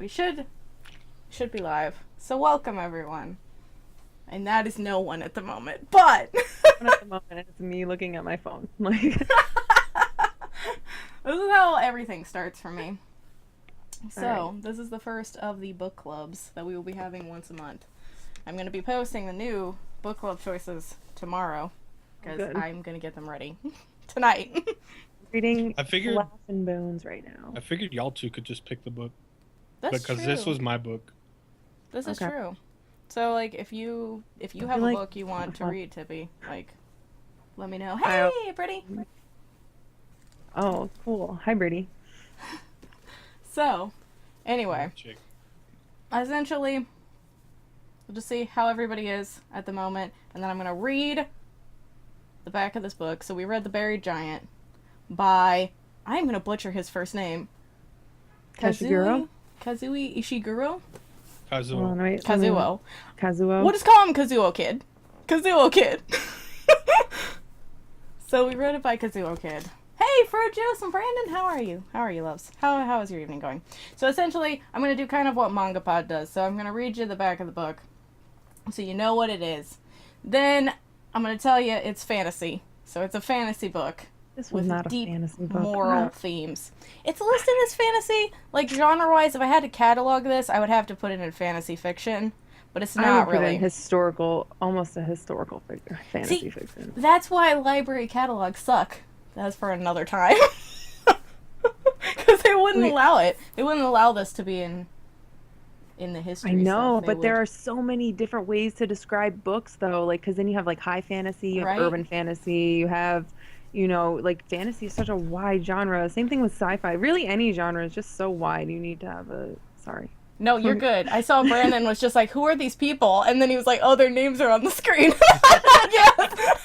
we should be live. So welcome everyone. And that is no one at the moment, but At the moment, it's me looking at my phone. Like, this is how everything starts for me. So, This is the first of the book clubs that we will be having once a month. I'm going to be posting the new book club choices tomorrow because I'm going to get them ready tonight. reading I figured Flesh and Bones right now. I figured y'all two could just pick the book. That's because true. this was my book. This is true. So, like, if you have a book you want to read, Tippy, like, let me know. Hey, Brittany! Oh, cool. Hi, Brittany. So, anyway, essentially, we'll just see how everybody is at the moment, and then I'm going to read the back of this book. So we read The Buried Giant by, I'm going to butcher his first name. Kazuo Ishiguro? Kazuo. Kazuo. We'll just call him Kazuo Kid. Kazuo Kid. So we read it by Kazuo Kid. Hey, Fruit Juice and Brandon, how are you? How are you, loves? How is your evening going? So essentially, I'm going to do kind of what MangaPod does. So I'm going to read you the back of the book so you know what it is. Then I'm going to tell you it's fantasy. So it's a fantasy book. This was not a fantasy book. Moral themes. It's listed as fantasy. Like, genre-wise, if I had to catalog this, I would have to put it in fantasy fiction. But it's not really. Historical, almost a historical fantasy fiction. That's why library catalogs suck. That's for another time. Because they wouldn't allow it. They wouldn't allow this to be in the history. I know, but there are so many different ways to describe books, though. Like, because then you have, like, high fantasy, you have urban fantasy, you have, you know, like, fantasy is such a wide genre. Same thing with sci-fi. Really, any genre is just so wide. You need to have a... Sorry. No, you're good. I saw Brandon was just like, who are these people? And then he was like, oh, their names are on the screen. Yes.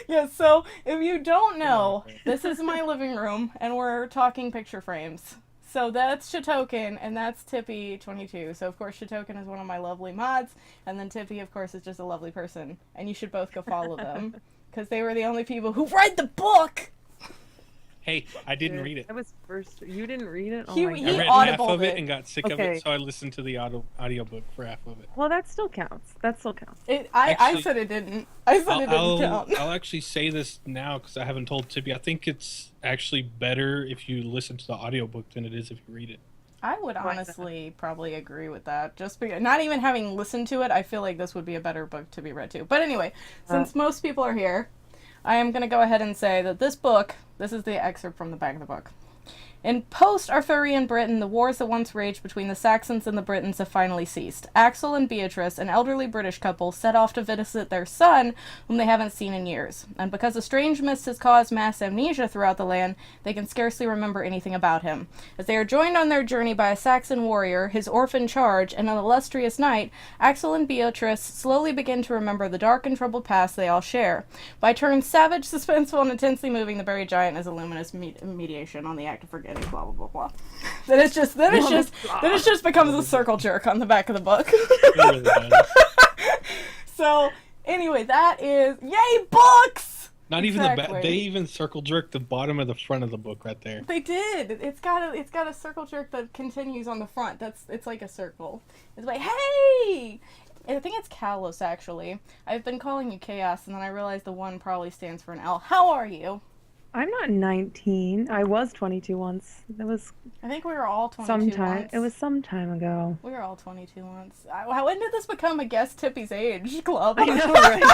Yes, so if you don't know, this is my living room, and we're talking picture frames. So that's Shatokan, and that's Tippy22. So, of course, Shatokan is one of my lovely mods, and then Tippy, of course, is just a lovely person. And you should both go follow them, because they were the only people who read the book! Hey, I didn't read it. I was first. You didn't read it? Oh He my God. I read half of it and got sick of it, so I listened to the audiobook for half of it. Well, that still counts. That still counts. I said it didn't. I said it didn't count. I'll actually say this now because I haven't told Tippy. I think it's actually better if you listen to the audiobook than it is if you read it. I would honestly probably agree with that. Just because, not even having listened to it, I feel like this would be a better book to be read too. But anyway, since most people are here, I am going to go ahead and say that this book, this is the excerpt from the back of the book. In post-Arthurian Britain, the wars that once raged between the Saxons and the Britons have finally ceased. Axel and Beatrice, an elderly British couple, set off to visit their son, whom they haven't seen in years. And because a strange mist has caused mass amnesia throughout the land, they can scarcely remember anything about him. As they are joined on their journey by a Saxon warrior, his orphan charge, and an illustrious knight, Axel and Beatrice slowly begin to remember the dark and troubled past they all share. By turns savage, suspenseful, and intensely moving, The Buried Giant is a luminous mediation on the act of forgetting. Blah blah blah blah. Then it just becomes a circle jerk on the back of the book. So anyway, that is yay books. Not even the back. They even circle jerk the bottom of the front of the book right there. They did. It's got a circle jerk that continues on the front. It's like a circle. It's like, hey. I think it's Kalos actually. I've been calling you Chaos, and then I realized the one probably stands for an L. How are you? I'm not 19. I was 22 once. I think we were all 22 once. It was some time ago. We were all 22 once. When did this become a Guess Tippy's Age club? I know, right?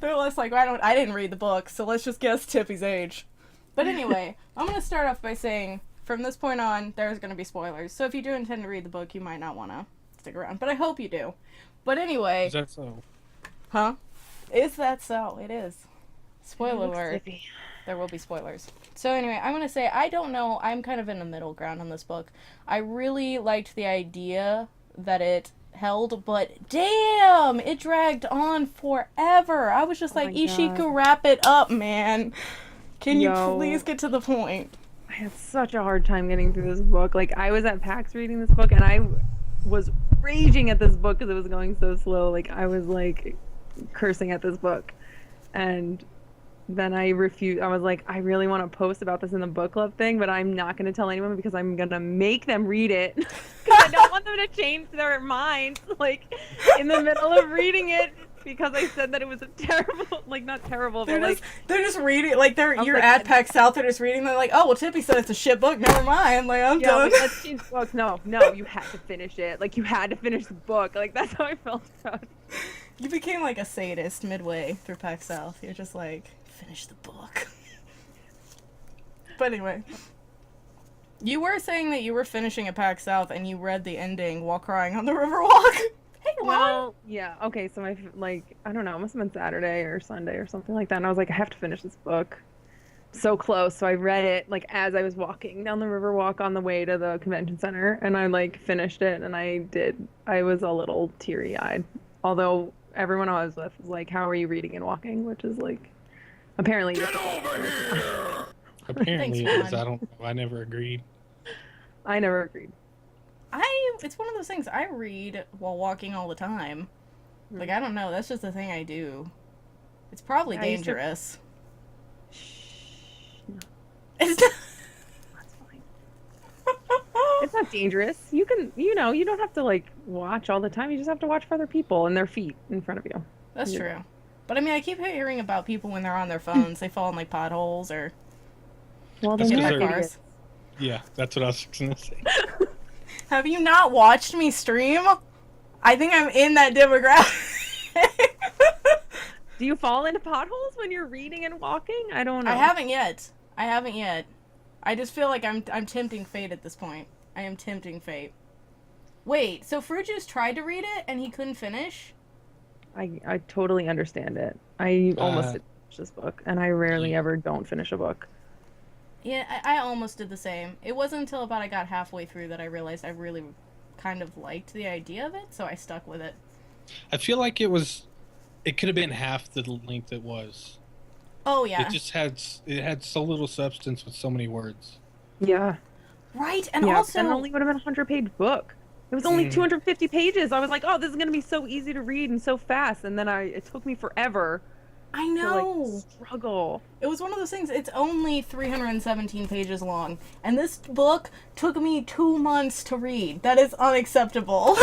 They're less like, I didn't read the book, so let's just guess Tippy's age. But anyway, I'm going to start off by saying, from this point on, there's going to be spoilers. So if you do intend to read the book, you might not want to stick around. But I hope you do. But anyway... Is that so? Huh? Is that so? It is. Spoiler alert. There will be spoilers. So anyway, I'm going to say, I don't know, I'm kind of in the middle ground on this book. I really liked the idea that it held, but damn, it dragged on forever. I was just like, Ishiku, wrap it up, man. Can you please get to the point? I had such a hard time getting through this book. Like, I was at PAX reading this book, and I was raging at this book because it was going so slow. Like, I was, like, cursing at this book. And then I refused. I was like, I really want to post about this in the book club thing, but I'm not going to tell anyone because I'm going to make them read it because I don't want them to change their minds like in the middle of reading it because I said that it was a terrible, like not terrible, but like they're just reading like you're like, at PAX South. They're just reading. They're like, oh well, Tippy said it's a shit book. Never mind. Like I'm done. Like, let's change the book. No, you had to finish it. Like you had to finish the book. Like that's how I felt about it. You became like a sadist midway through PAX South. You're just like, finish the book. But anyway, you were saying that you were finishing at PAX South and you read the ending while crying on the Riverwalk. Hey, well, yeah, okay, so I don't know, it must have been Saturday or Sunday or something like that, and I was like, I have to finish this book. So close, so I read it, like, as I was walking down the Riverwalk on the way to the convention center, and I, like, finished it, and I was a little teary-eyed. Although, everyone I was with was like, how are you reading and walking? Which is, like, apparently... Get over here! Apparently it is, I never agreed. I never agreed. It's one of those things, I read while walking all the time. Like, I don't know, that's just the thing I do. It's probably dangerous. No. It's not... That's fine. It's not dangerous. You can, you don't have to, like, watch all the time. You just have to watch for other people and their feet in front of you. That's true. But, I mean, I keep hearing about people when they're on their phones, they fall in, like, potholes or... Well, then get in cars. Yeah, that's what I was going to say. Have you not watched me stream? I think I'm in that demographic. Do you fall into potholes when you're reading and walking? I don't know. I haven't yet. I just feel like I'm tempting fate at this point. I am tempting fate. Wait, so Fruit Juice tried to read it and he couldn't finish? I totally understand it. I almost did finish this book, and I rarely ever don't finish a book. Yeah, I almost did the same. It wasn't until about I got halfway through that I realized I really kind of liked the idea of it, so I stuck with it. I feel like it could have been half the length it was. Oh, yeah. It had so little substance with so many words. Yeah. Right, and also... it only would have been a 100-page book. It was only 250 pages. I was like, oh, this is going to be so easy to read and so fast, and then it took me forever. I know. To, like, struggle. It was one of those things. It's only 317 pages long, and this book took me 2 months to read. That is unacceptable.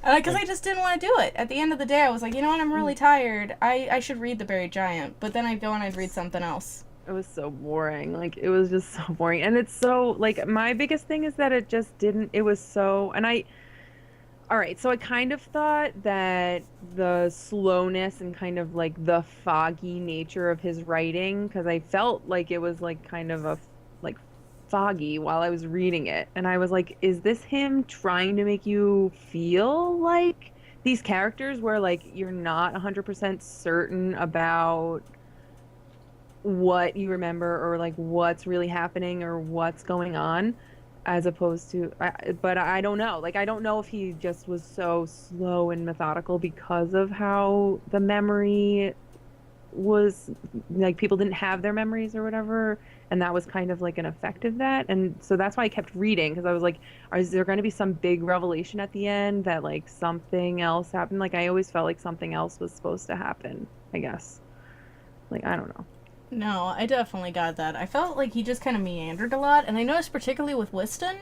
Because I just didn't want to do it. At the end of the day, I was like, you know what? I'm really tired. I should read The Buried Giant. But then I'd go and I'd read something else. It was so boring. Like, it was just so boring. And it's so, like, my biggest thing is that it just didn't, it was so, and all right, so I kind of thought that the slowness and kind of like the foggy nature of his writing, because I felt like it was like kind of like foggy while I was reading it. And I was like, is this him trying to make you feel like these characters where like you're not 100% certain about what you remember or like what's really happening or what's going on? As opposed to, but I don't know. Like, I don't know if he just was so slow and methodical because of how the memory was, like, people didn't have their memories or whatever, and that was kind of like an effect of that. And so that's why I kept reading, because I was like, is there going to be some big revelation at the end that, like, something else happened? Like, I always felt like something else was supposed to happen, I guess. Like, I don't know. No, I definitely got that. I felt like he just kind of meandered a lot, and I noticed particularly with Wistane,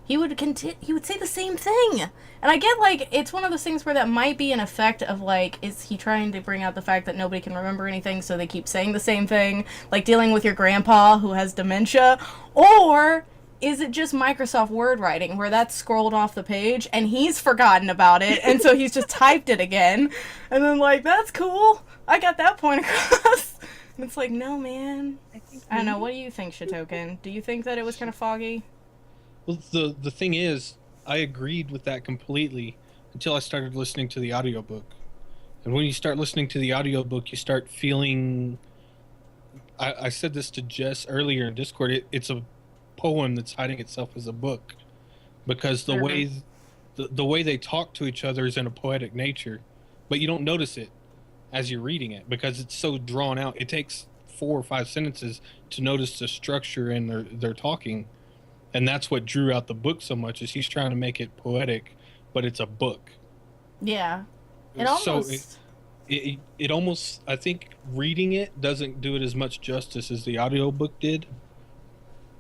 he would say the same thing. And I get, like, it's one of those things where that might be an effect of, like, is he trying to bring out the fact that nobody can remember anything, so they keep saying the same thing, like dealing with your grandpa who has dementia, or is it just Microsoft Word writing where that's scrolled off the page and he's forgotten about it, and so he's just typed it again, and then, like, that's cool. I got that point across. And it's like, no, man. I don't know. What do you think, Shatokan? Do you think that it was kind of foggy? Well, the thing is, I agreed with that completely until I started listening to the audiobook. And when you start listening to the audiobook, you start feeling... I said this to Jess earlier in Discord. It's a poem that's hiding itself as a book. Because the way they talk to each other is in a poetic nature. But you don't notice it as you're reading it because it's so drawn out. It takes 4 or 5 sentences to notice the structure in their talking, and that's what drew out the book so much. Is he's trying to make it poetic, but it's a book. Yeah, it almost. it almost, I think reading it doesn't do it as much justice as the audiobook did.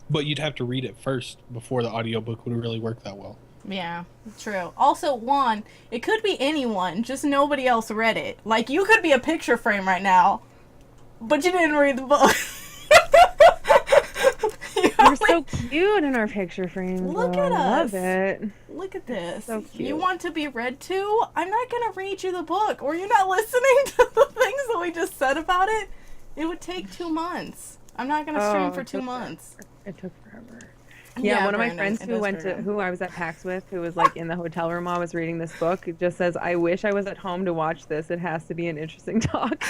But you'd have to read it first before the audiobook would really work that well. Yeah, true. Also, one, it could be anyone, just nobody else read it. Like, you could be a picture frame right now, but you didn't read the book. We're so cute in our picture frames. Look at us. I love it. Look at this. So cute. You want to be read to? I'm not going to read you the book. Were you not listening to the things that we just said about it? It would take 2 months. I'm not going to stream for 2 months. It took forever. Yeah, one of my Brandon, friends who I was at PAX with, who was like in the hotel room while I was reading this book, it just says, "I wish I was at home to watch this. It has to be an interesting talk."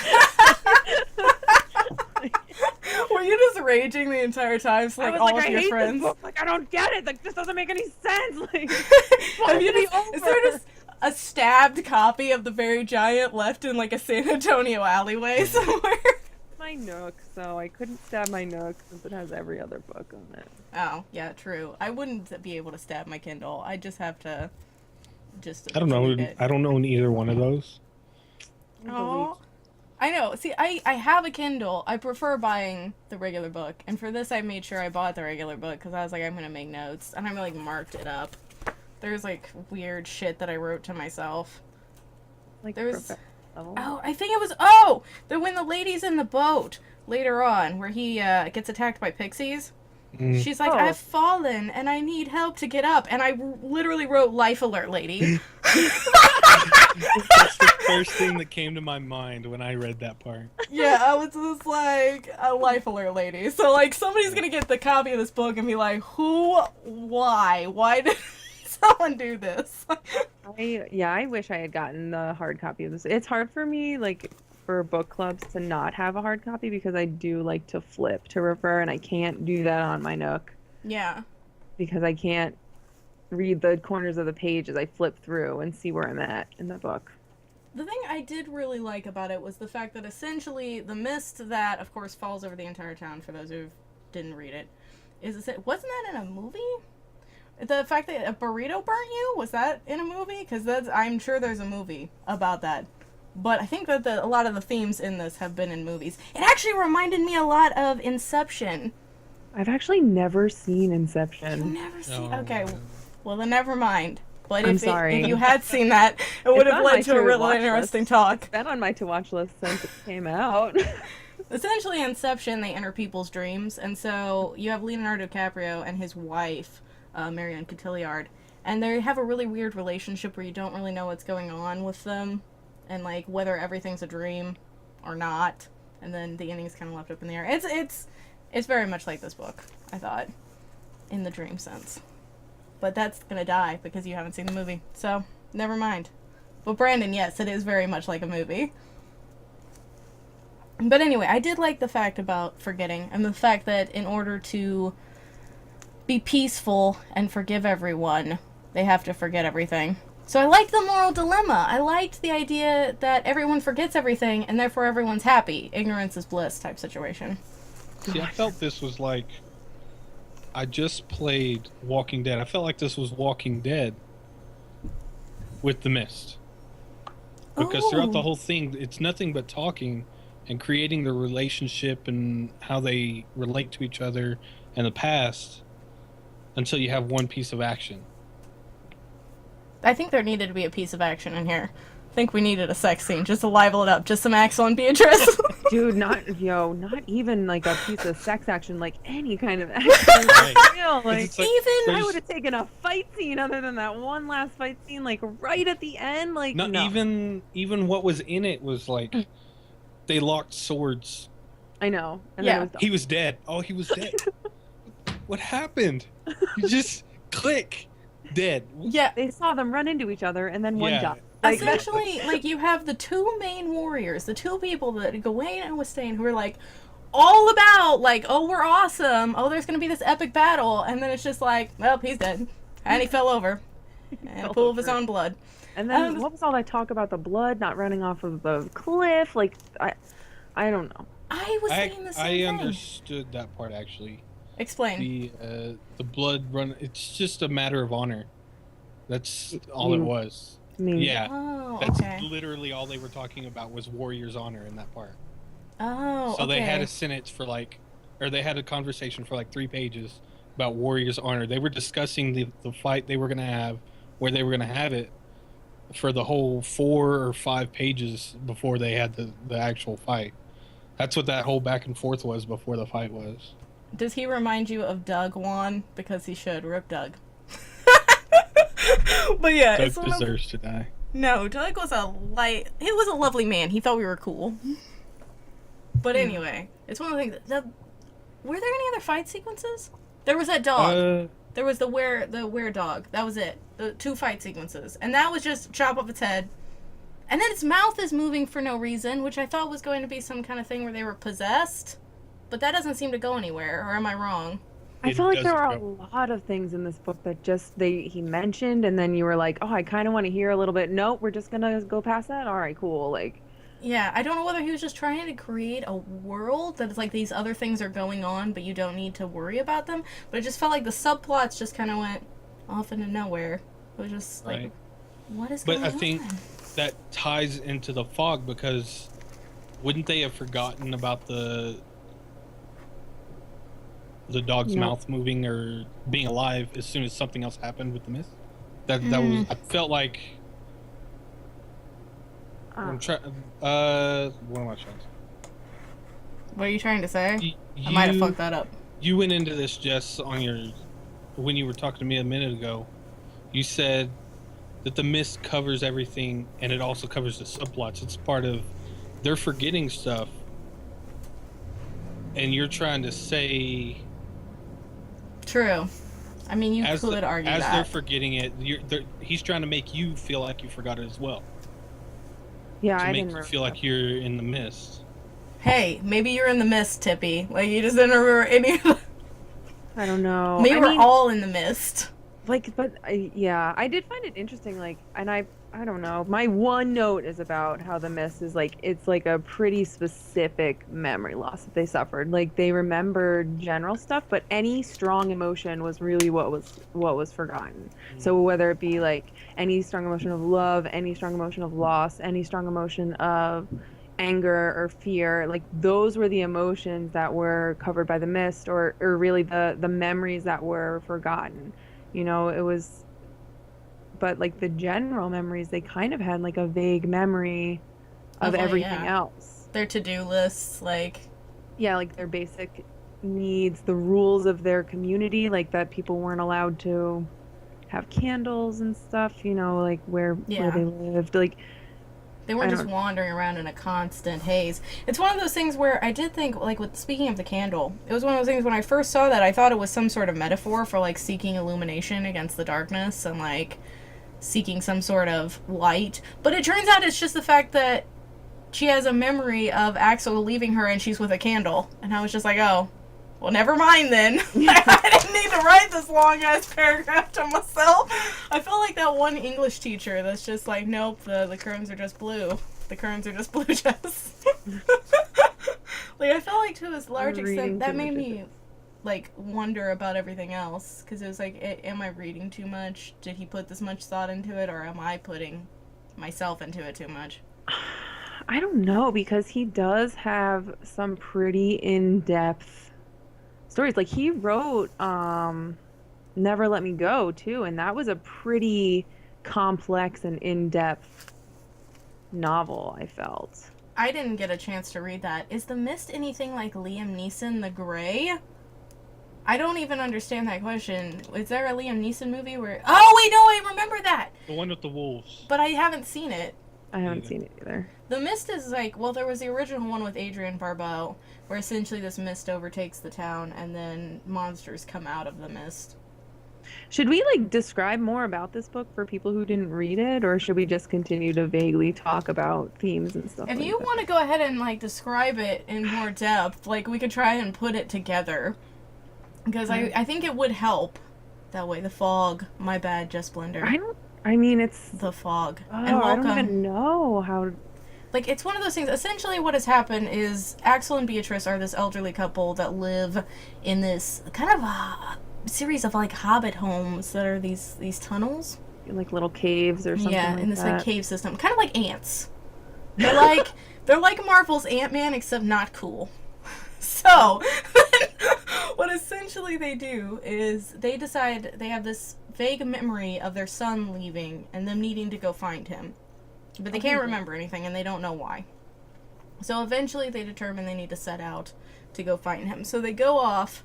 Were you just raging the entire time? So, like, all of your friends? This book. Like, I don't get it. Like, this doesn't make any sense. Like, is there just a stabbed copy of The Very Giant left in like a San Antonio alleyway somewhere? My Nook, so I couldn't stab my Nook since it has every other book on it. Oh, yeah, true. I wouldn't be able to stab my Kindle. I just have to I don't know. I don't own either one of those. Oh, I know. See, I have a Kindle. I prefer buying the regular book, and for this I made sure I bought the regular book because I was like, I'm gonna make notes, and I like marked it up. There's like weird shit that I wrote to myself. Like there's. level? Oh, I think it was, when the lady's in the boat later on, where he gets attacked by pixies. She's like, I've fallen, and I need help to get up. And I literally wrote, life alert, lady. That's the first thing that came to my mind when I read that part. Yeah, I was just like, a life alert, lady. So, like, somebody's gonna get the copy of this book and be like, why did someone do this? I wish I had gotten the hard copy of this. It's hard for me, like, for book clubs to not have a hard copy because I do like to flip to refer, and I can't do that on my Nook. Yeah. Because I can't read the corners of the page as I flip through and see where I'm at in the book. The thing I did really like about it was the fact that essentially the mist that, of course, falls over the entire town, for those who didn't read it, wasn't that in a movie? The fact that a burrito burnt you, was that in a movie? Because I'm sure there's a movie about that. But I think that a lot of the themes in this have been in movies. It actually reminded me a lot of Inception. I've actually never seen Inception. You've never seen? Okay, well then never mind. But I'm if sorry. If you had seen that, it would have led to a really interesting talk. It's been on my to-watch list since it came out. Essentially, Inception, they enter people's dreams, and so you have Leonardo DiCaprio and his wife, Marion Cotillard, and they have a really weird relationship where you don't really know what's going on with them, and like whether everything's a dream or not, and then the ending's kind of left up in the air. It's very much like this book, I thought, in the dream sense. But that's gonna die because you haven't seen the movie, so never mind. But Brandon, yes, it is very much like a movie. But anyway, I did like the fact about forgetting, and the fact that in order to be peaceful and forgive everyone, they have to forget everything. So I liked the moral dilemma. I liked the idea that everyone forgets everything, and therefore everyone's happy. Ignorance is bliss type situation. See, I felt this was like... I just played Walking Dead. I felt like this was Walking Dead with the mist. Because throughout the whole thing, it's nothing but talking and creating the relationship and how they relate to each other and the past until you have one piece of action. I think there needed to be a piece of action in here. I think we needed a sex scene just to liven it up. Just some Axel and Beatrice. Dude, not even like a piece of sex action, like any kind of action. I would have taken a fight scene other than that one last fight scene, like right at the end. Like not no. even what was in it was like they locked swords. I know. And yeah. He was dead. Oh, he was dead. What happened? You just click. Dead. Yeah. They saw them run into each other and then one died. Like, essentially, like, you have the two main warriors, the two people that Gawain and Wystain, who are, like, all about, like, oh, we're awesome, oh, there's gonna be this epic battle, and then it's just like, well, he's dead. And he fell over. In a pool of his own blood. And then, what was all that talk about the blood not running off of the cliff? Like, I don't know. I was saying the same thing. I understood that part, actually. Explain. The blood run, it's just a matter of honor. That's all it was. I mean, Yeah, Oh, that's okay. literally all they were talking about was Warrior's honor in that part. Oh, So okay. they had a sentence for or they had a conversation for 3 pages about Warrior's honor. They were discussing the fight they were going to have, where they were going to have it for the whole 4 or 5 pages before they had the actual fight. That's what that whole back and forth was before the fight was. Does he remind you of Doug Wan? Because he should. Rip Doug. But yeah, Doug it's one of... deserves to die. No, Doug was he was a lovely man. He thought we were cool. But anyway, it's one of the things were there any other fight sequences? There was that dog. There was the were dog. That was it. The 2 fight sequences. And that was just chop off its head. And then its mouth is moving for no reason, which I thought was going to be some kind of thing where they were possessed. But that doesn't seem to go anywhere, or am I wrong? I feel like there were a lot of things in this book that just he mentioned, and then you were like, oh, I kind of want to hear a little bit. Nope, we're just gonna go past that. All right, cool. Like, yeah, I don't know whether he was just trying to create a world that is like these other things are going on, but you don't need to worry about them. But it just felt like the subplots just kind of went off into nowhere. It was just like, what is going on? But I think that ties into the fog, because wouldn't they have forgotten about the dog's mouth moving or being alive as soon as something else happened with the mist? That was, I felt like I'm trying. What am I trying to say? What are you trying to say? I might have fucked that up. You went into this, Jess, when you were talking to me a minute ago. You said that the mist covers everything, and it also covers the subplots. It's part of they're forgetting stuff, and you're trying to say. True. I mean, you could argue that. As they're forgetting it, he's trying to make you feel like you forgot it as well. Yeah, to I make didn't you feel like you're in the mist. Hey, maybe you're in the mist, Tippy. Like, you just didn't remember any of the... I don't know. Maybe we're all in the mist. Like, but yeah, I did find it interesting. Like, and I don't know. My one note is about how the mist is like, it's like a pretty specific memory loss that they suffered. Like, they remembered general stuff, but any strong emotion was really what was forgotten. So whether it be like any strong emotion of love, any strong emotion of loss, any strong emotion of anger or fear, like those were the emotions that were covered by the mist, or really the memories that were forgotten. You know, it was, but like the general memories, they kind of had like a vague memory of everything else. Their to-do lists, like... Yeah, like their basic needs, the rules of their community, like that people weren't allowed to have candles and stuff, you know, like where they lived. Like, they weren't just wandering around in a constant haze. It's one of those things where I did think, like, speaking of the candle, it was one of those things when I first saw that, I thought it was some sort of metaphor for, like, seeking illumination against the darkness and, like, seeking some sort of light. But it turns out it's just the fact that she has a memory of Axel leaving her and she's with a candle. And I was just like, oh, well, never mind then. I didn't need to write this long-ass paragraph to myself. I felt like that one English teacher that's just like, nope, the curtains are just blue. The curtains are just blue, Jess. Like, I felt like to a large extent, that made me, like, wonder about everything else. Because it was like, am I reading too much? Did he put this much thought into it? Or am I putting myself into it too much? I don't know, because he does have some pretty in-depth stories. Like, he wrote Never Let Me Go too, and that was a pretty complex and in-depth novel, I felt. I didn't get a chance to read that. Is The Mist anything like Liam Neeson The Grey? I don't even understand that question. Is there a Liam Neeson movie where... Oh, wait, no, I remember that! The one with the wolves. But I haven't seen it. I haven't seen it either. The Mist is like... Well, there was the original one with Adrienne Barbeau, where essentially this mist overtakes the town, and then monsters come out of the mist. Should we, like, describe more about this book for people who didn't read it, or should we just continue to vaguely talk about themes and stuff If like you that? want to go ahead and, like, describe it in more depth, like, we could try and put it together. Because I think it would help. That way, the fog. My bad, Jess Blender. It's... The fog. Oh, And welcome. I don't even know how... Like, it's one of those things. Essentially, what has happened is Axel and Beatrice are this elderly couple that live in this kind of a series of, like, hobbit homes that are these tunnels. little caves or something Yeah, like in this that. like cave system, kind of like ants. They're like Marvel's Ant-Man, except not cool. So, what essentially they do is they decide they have this vague memory of their son leaving and them needing to go find him. But they can't remember anything and they don't know why. So eventually they determine they need to set out to go find him. So they go off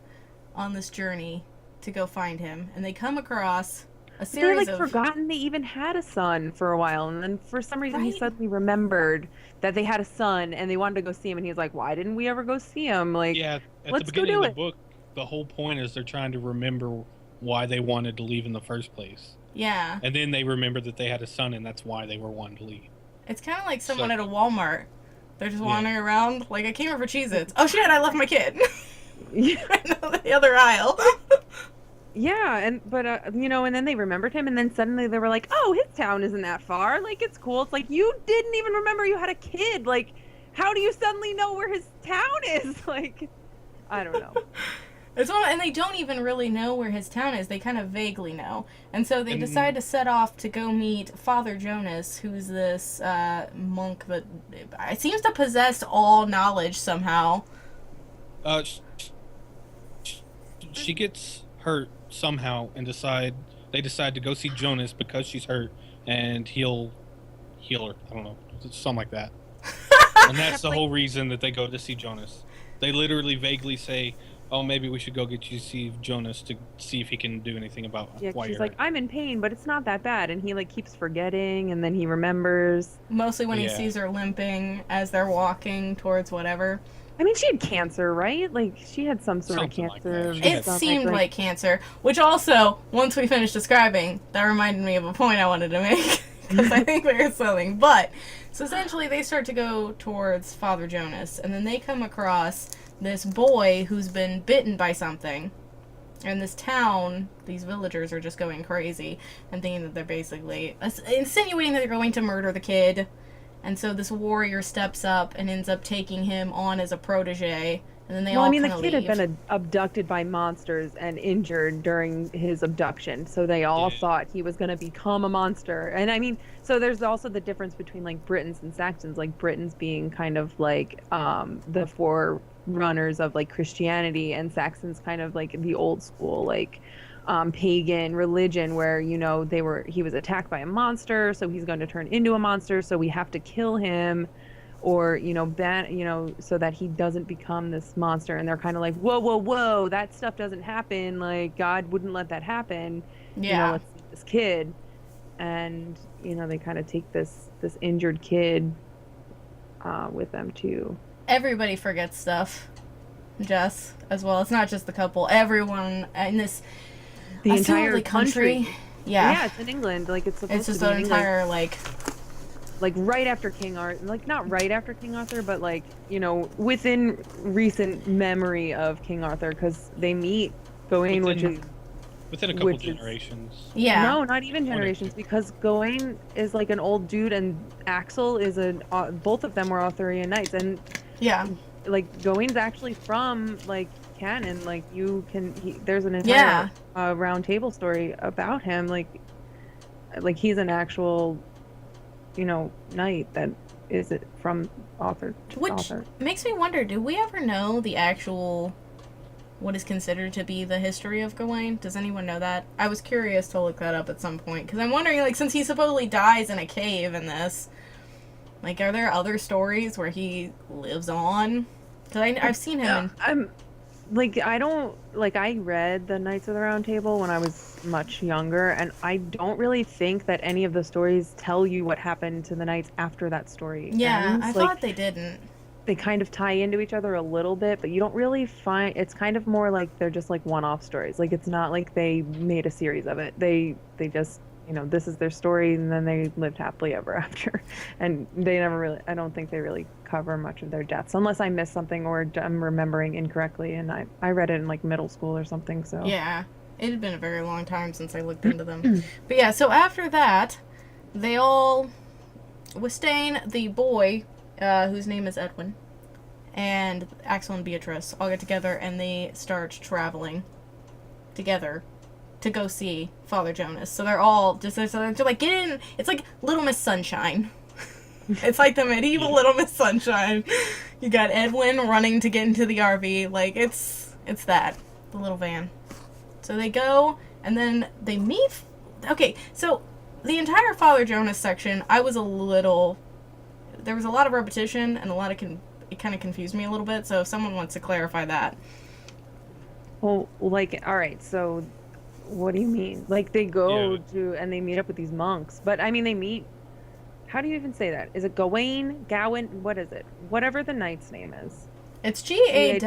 on this journey to go find him, and they come across a series They of... forgotten they even had a son for a while, and then for some reason he Right. suddenly remembered that they had a son, and they wanted to go see him, and he's like, "Why didn't we ever go see him? Like, Yeah, at the let's go beginning do of it." the book, the whole point is they're trying to remember why they wanted to leave in the first place. Yeah. And then they remember that they had a son, and that's why they were wanting to leave. It's kind of like someone So- at a Walmart. They're just Yeah. wandering around, like, I came here for Cheez-Its. Oh shit, I left my kid. Yeah, The other aisle. yeah, and then they remembered him, and then suddenly they were like, "Oh, his town isn't that far. Like, it's cool." It's like you didn't even remember you had a kid. Like, how do you suddenly know where his town is? Like, I don't know. And they don't even really know where his town is. They kind of vaguely know. And so they decide to set off to go meet Father Jonas, who's this monk that seems to possess all knowledge somehow. She gets hurt somehow, and they decide to go see Jonas because she's hurt, and he'll heal her. I don't know, something like that. And that's the whole reason that they go to see Jonas. They literally vaguely say, "Oh, maybe we should go get you to see Jonas to see if he can do anything about Yeah, why she's you're like, hurt." "I'm in pain, but it's not that bad," and he keeps forgetting, and then he remembers. Mostly when he Yeah. sees her limping as they're walking towards whatever. I mean, she had cancer, right? Like, she had some sort Something of like cancer. that. and She It had- stuff, seemed like cancer, which also, once we finished describing, that reminded me of a point I wanted to make, because I think there's something. But, so essentially they start to go towards Father Jonas, and then they come across this boy who's been bitten by something. And this town, these villagers are just going crazy and thinking that they're basically insinuating that they're going to murder the kid. And so this warrior steps up and ends up taking him on as a protege. And then they all the kind of kid leave. had been abducted by monsters and injured during his abduction, so they all Yeah. thought he was going to become a monster. And I mean, so there's also the difference between like Britons and Saxons, like Britons being kind of like the forerunners of like Christianity, and Saxons kind of like the old school like pagan religion where he was attacked by a monster, so he's going to turn into a monster, so we have to kill him or so that he doesn't become this monster. And they're kind of like, whoa, that stuff doesn't happen, like God wouldn't let that happen. Yeah. Let's see this kid. And they kind of take this injured kid with them too. Everybody forgets stuff, Jess, as well. It's not just the couple. Everyone in this The entire assumedly country. Yeah. Yeah, it's in England. Like it's supposed It's just to be an in England. entire, Like right after King Arthur, like not right after King Arthur, but like, within recent memory of King Arthur, because they meet Gawain, Within a couple which is- generations. yeah. No, not even generations, because Gawain is like an old dude, and Axel is both of them were Arthurian knights, and Yeah. like Gawain's actually from like canon, like there's an entire round table story about him, like he's an actual knight that is it from author to Which author. makes me wonder, do we ever know the actual, what is considered to be the history of Gawain? Does anyone know that? I was curious to look that up at some point, because I'm wondering, like, since he supposedly dies in a cave in this, like, are there other stories where he lives on? Because I've seen him in... I read the Knights of the Round Table when I was much younger, and I don't really think that any of the stories tell you what happened to the knights after that story Yeah, ends. I thought they didn't. They kind of tie into each other a little bit, but you don't really find, it's kind of more like they're just like one-off stories. Like, it's not like they made a series of it. They just, this is their story, and then they lived happily ever after. And they never really, I don't think they really cover much of their deaths, unless I missed something or I'm remembering incorrectly, and I read it in like middle school or something, so. Yeah, it had been a very long time since I looked into them. But yeah, so after that, they all, Wystain, the boy, whose name is Edwin, and Axel and Beatrice all get together and they start traveling together to go see Father Jonas. So they're all just they're like, get in. It's like Little Miss Sunshine. It's like the medieval Little Miss Sunshine. You got Edwin running to get into the RV. Like, it's that. The little van. So they go, and then they meet... Okay, so the entire Father Jonas section, I was a little... There was a lot of repetition, and a lot of... It kind of confused me a little bit, so if someone wants to clarify that. Well, like, all right, so what do you mean? Like, they go to... And they meet up with these monks. But, I mean, they meet... How do you even say that? Is it Gawain? What is it? Whatever the knight's name is. It's Gawain,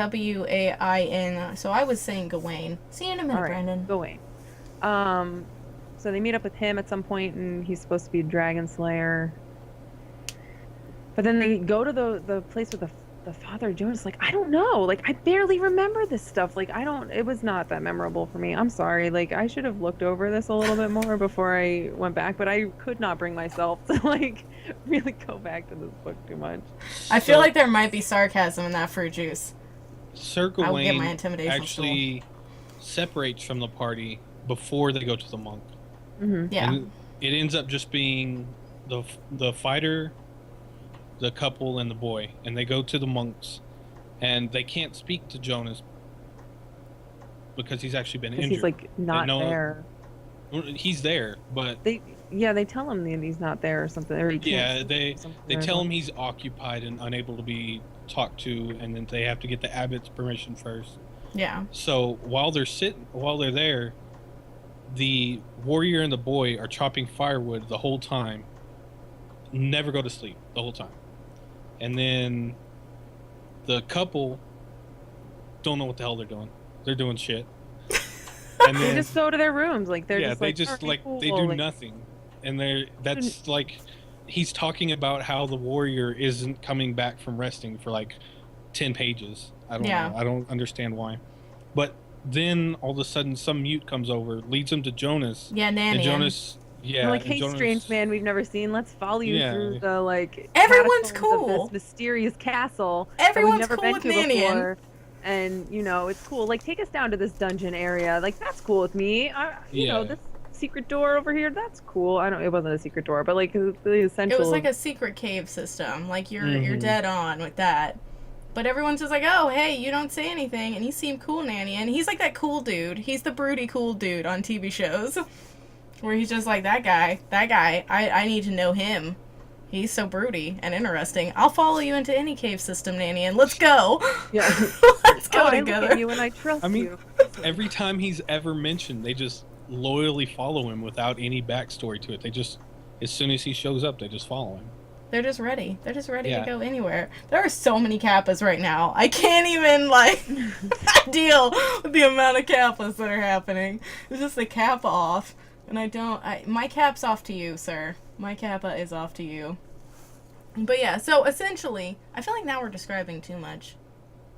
so I was saying Gawain. See you in a minute, Brandon. Gawain. So they meet up with him at some point, and he's supposed to be a dragon slayer. But then they go to the place with the Father Jonas. Like, I don't know. Like, I barely remember this stuff. Like, it was not that memorable for me. I'm sorry. Like, I should have looked over this a little bit more before I went back, but I could not bring myself to, like, really go back to this book too much. I feel like there might be sarcasm in that fruit juice. Sir Gawain actually separates from the party before they go to the monk. Mm-hmm. Yeah. And it ends up just being the fighter, the couple, and the boy, and they go to the monks, and they can't speak to Jonas because he's actually been injured. He's like not there. He's there, but they tell him that he's not there or something. Or they tell him he's occupied and unable to be talked to, and then they have to get the abbot's permission first. Yeah. So while they're there, the warrior and the boy are chopping firewood the whole time. Never go to sleep the whole time. And then the couple don't know what the hell they're doing. They're doing shit. And then, they just go to their rooms, like they're just they do like, nothing. And that's like he's talking about how the warrior isn't coming back from resting for like 10 pages. I don't know. I don't understand why. But then all of a sudden some mute comes over, leads him to Jonas. Yeah, Nanny. And Jonas like, hey, Jonas, strange man we've never seen, let's follow you through the, like, everyone's cool. Of this mysterious castle everyone's that we've never cool been with to Nanny. before. And, you know, it's cool. Like, take us down to this dungeon area. Like, that's cool with me. You know, this secret door over here, that's cool. It wasn't a secret door, but, like, the essential... It was like a secret cave system. Like, you're dead on with that. But everyone's just like, oh, hey, you don't say anything, and you seem cool, Nanny. And he's like that cool dude. He's the broody cool dude on TV shows. Where he's just like, that guy, I need to know him. He's so broody and interesting. I'll follow you into any cave system, Nanny, and let's go. Yeah. Let's go together. I look at you and I trust you. Every time he's ever mentioned, they just loyally follow him without any backstory to it. They just, as soon as he shows up, they just follow him. They're just ready. They're just ready to go anywhere. There are so many Kappas right now. I can't even, like, deal with the amount of Kappas that are happening. It's just a Kappa off. And my cap's off to you, sir. My Kappa is off to you. But yeah, so essentially, I feel like now we're describing too much.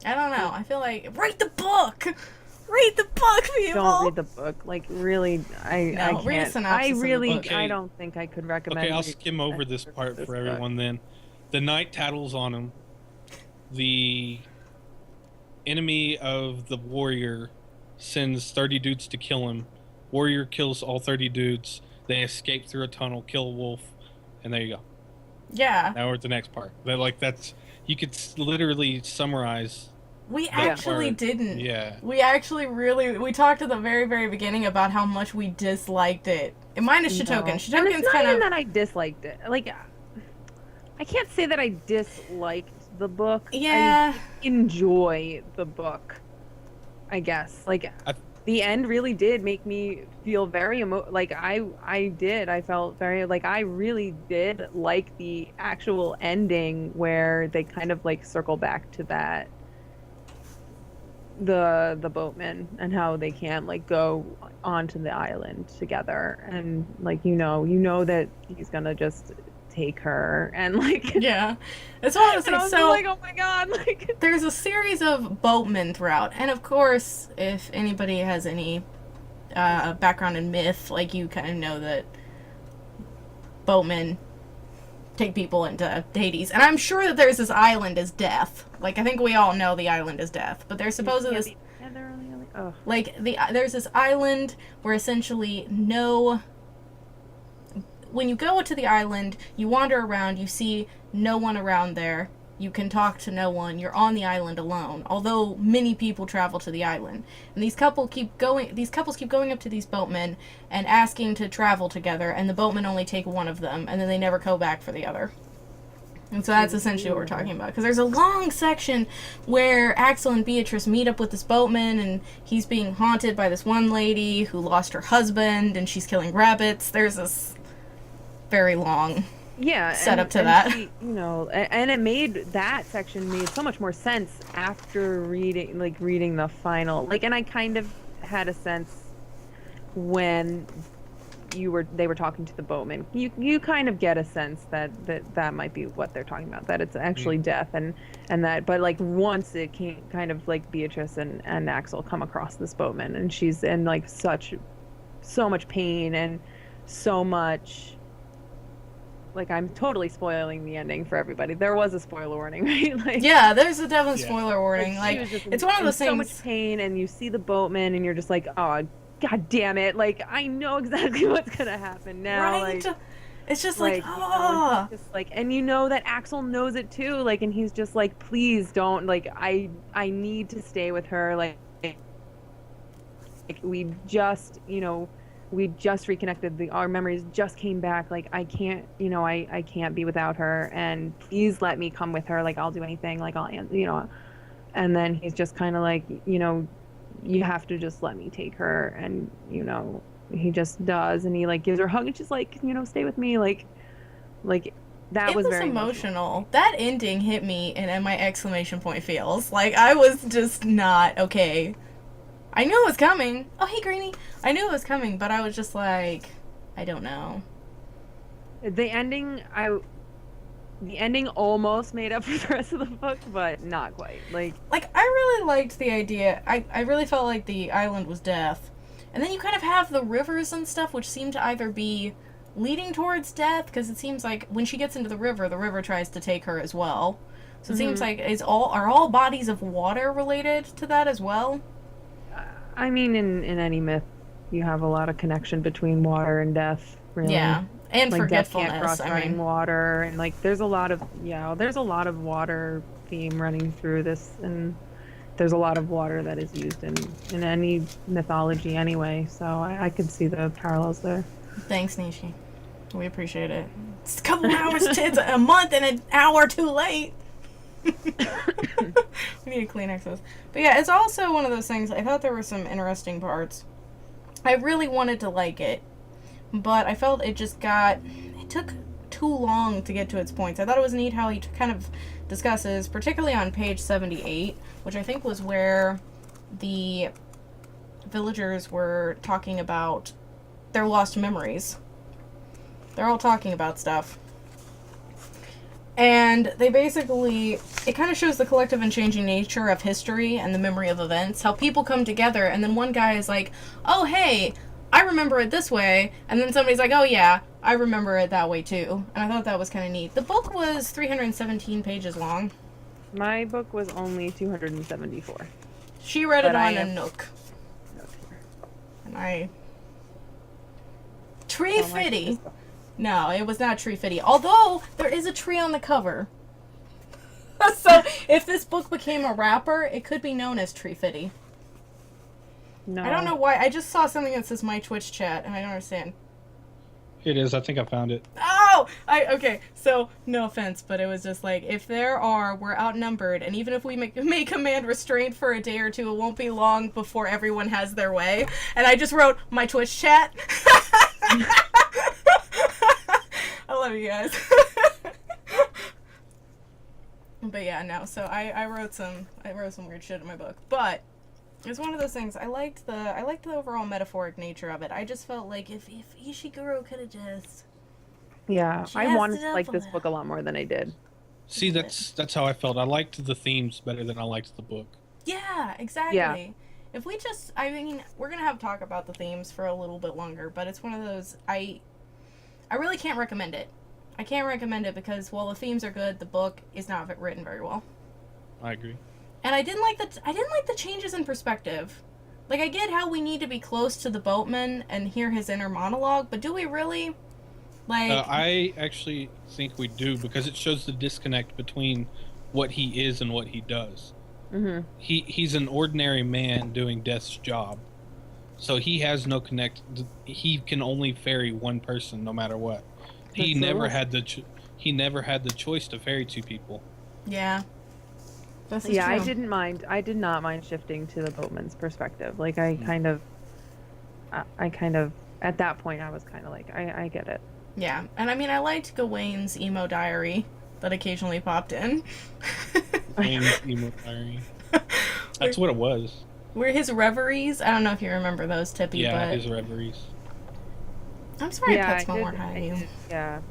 I don't know. I feel like, read the book! Read the book, people! Don't read the book. Like, really, I can't. Read a synopsis of the book. I don't think I could recommend. Okay, I'll skim over this part for everyone then. The knight tattles on him. The enemy of the warrior sends 30 dudes to kill him. Warrior kills all 30 dudes. They escape through a tunnel, kill a wolf, and there you go. Yeah. Now we're at the next part. You could literally summarize. We actually didn't. Yeah. We actually we talked at the very, very beginning about how much we disliked it. And mine is Shatokan. No. Shatokan's and it's not kind even of... that I disliked it. Like, I can't say that I disliked the book. Yeah. I enjoy the book, I guess. Like, the end really did make me feel very I felt very, like, I really did like the actual ending where they kind of, like, circle back to that, the boatmen and how they can't, like, go onto the island together, and, like, you know that he's gonna just take her, and, like, yeah, it's one of those things. So, like, oh my god, like, there's a series of boatmen throughout, and of course, if anybody has any background in myth, like, you kind of know that boatmen take people into Hades, and I'm sure that there's this island as Death. Like, I think we all know the island is Death, but there's supposedly this... Yeah, they're only like, Ugh. Like, there's this island where essentially when you go to the island, you wander around, you see no one around there. You can talk to no one. You're on the island alone. Although many people travel to the island, and these couples keep going up to these boatmen and asking to travel together, and the boatmen only take one of them, and then they never go back for the other. And so that's essentially what we're talking about. Because there's a long section where Axel and Beatrice meet up with this boatman, and he's being haunted by this one lady who lost her husband, and she's killing rabbits. There's this very long setup to that. She, and it that section made so much more sense after reading the final. And I kind of had a sense when they were talking to the boatman. You kind of get a sense that might be what they're talking about, that it's actually death and that, but once it came kind of Beatrice and Axel come across this boatman, and she's in so much pain and so much, I'm totally spoiling the ending for everybody. There was a spoiler warning, right? Yeah, there's a definite spoiler warning. It's one of those things. So much pain, and you see the boatman, and you're just like, oh, god damn it! I know exactly what's gonna happen now. Right? It's just and that Axel knows it too. And he's just like, please don't. I need to stay with her. We just, we just reconnected. Our memories just came back. I can't, I can't be without her. And please let me come with her. I'll do anything. I'll, And then he's just kind of you have to just let me take her. And, he just does. And he gives her a hug, and she's like, stay with me. That was very emotional. That ending hit me and my exclamation point feels. I was just not okay. I knew it was coming. Oh, hey, Greenie. I knew it was coming, but I was just I don't know. The ending almost made up for the rest of the book, but not quite. I really liked the idea. I really felt like the island was death. And then you kind of have the rivers and stuff, which seem to either be leading towards death, because it seems like when she gets into the river tries to take her as well. So it seems like are all bodies of water related to that as well? I mean, in any myth, you have a lot of connection between water and death, really. Yeah, and forgetfulness. Death can't cross running water, and there's a lot of water theme running through this, and there's a lot of water that is used in any mythology anyway. So I could see the parallels there. Thanks, Nishi. We appreciate it. It's a couple hours, it's a month and an hour too late. We need to Kleenex this. But yeah, it's also one of those things. I thought there were some interesting parts. I really wanted to like it, but I felt it took too long to get to its points. I thought it was neat how he kind of discusses, particularly on page 78, which I think was where the villagers were talking about their lost memories. They're all talking about stuff. And they basically, it kind of shows the collective and changing nature of history and the memory of events, how people come together, and then one guy is like, oh, hey, I remember it this way, and then somebody's like, oh, yeah, I remember it that way, too. And I thought that was kind of neat. The book was 317 pages long. My book was only 274. She read it on a Nook. And Tree Fitty. No, it was not Tree Fitty. Although, there is a tree on the cover. So, if this book became a rapper, it could be known as Tree Fitty. No. I don't know why. I just saw something that says my Twitch chat, and I don't understand. It is. I think I found it. Oh! Okay, so, no offense, but it was just if we're outnumbered, and even if we may command restraint for a day or two, it won't be long before everyone has their way. And I just wrote my Twitch chat. I love you guys. But yeah, no. So I wrote some weird shit in my book, but it's one of those things. I liked the overall metaphoric nature of it. I just felt like if Ishiguro could have just. Yeah, I wanted to like this book a lot more than I did. See, that's how I felt. I liked the themes better than I liked the book. Yeah, exactly. Yeah. If we we're gonna have to talk about the themes for a little bit longer, but it's one of those I really can't recommend it. I can't recommend it because while the themes are good, the book is not written very well. I agree. And I didn't like the changes in perspective. Like, I get how we need to be close to the boatman and hear his inner monologue, but do we really? Like, I actually think we do, because it shows the disconnect between what he is and what he does. Mm-hmm. He's an ordinary man doing Death's job, so he has no connect. He can only ferry one person, no matter what. He never had the choice to ferry two people. yeah. This is Yeah, true. I did not mind shifting to the boatman's perspective. Like, I kind of, at that point, I was kind of like, I get it. Yeah, and I mean, I liked Gawain's emo diary that occasionally popped in. Emo diary. That's what it was. Were his reveries? I don't know if you remember those, Tippy, Yeah, but his reveries. I'm sorry Yeah, I put more high you. Yeah.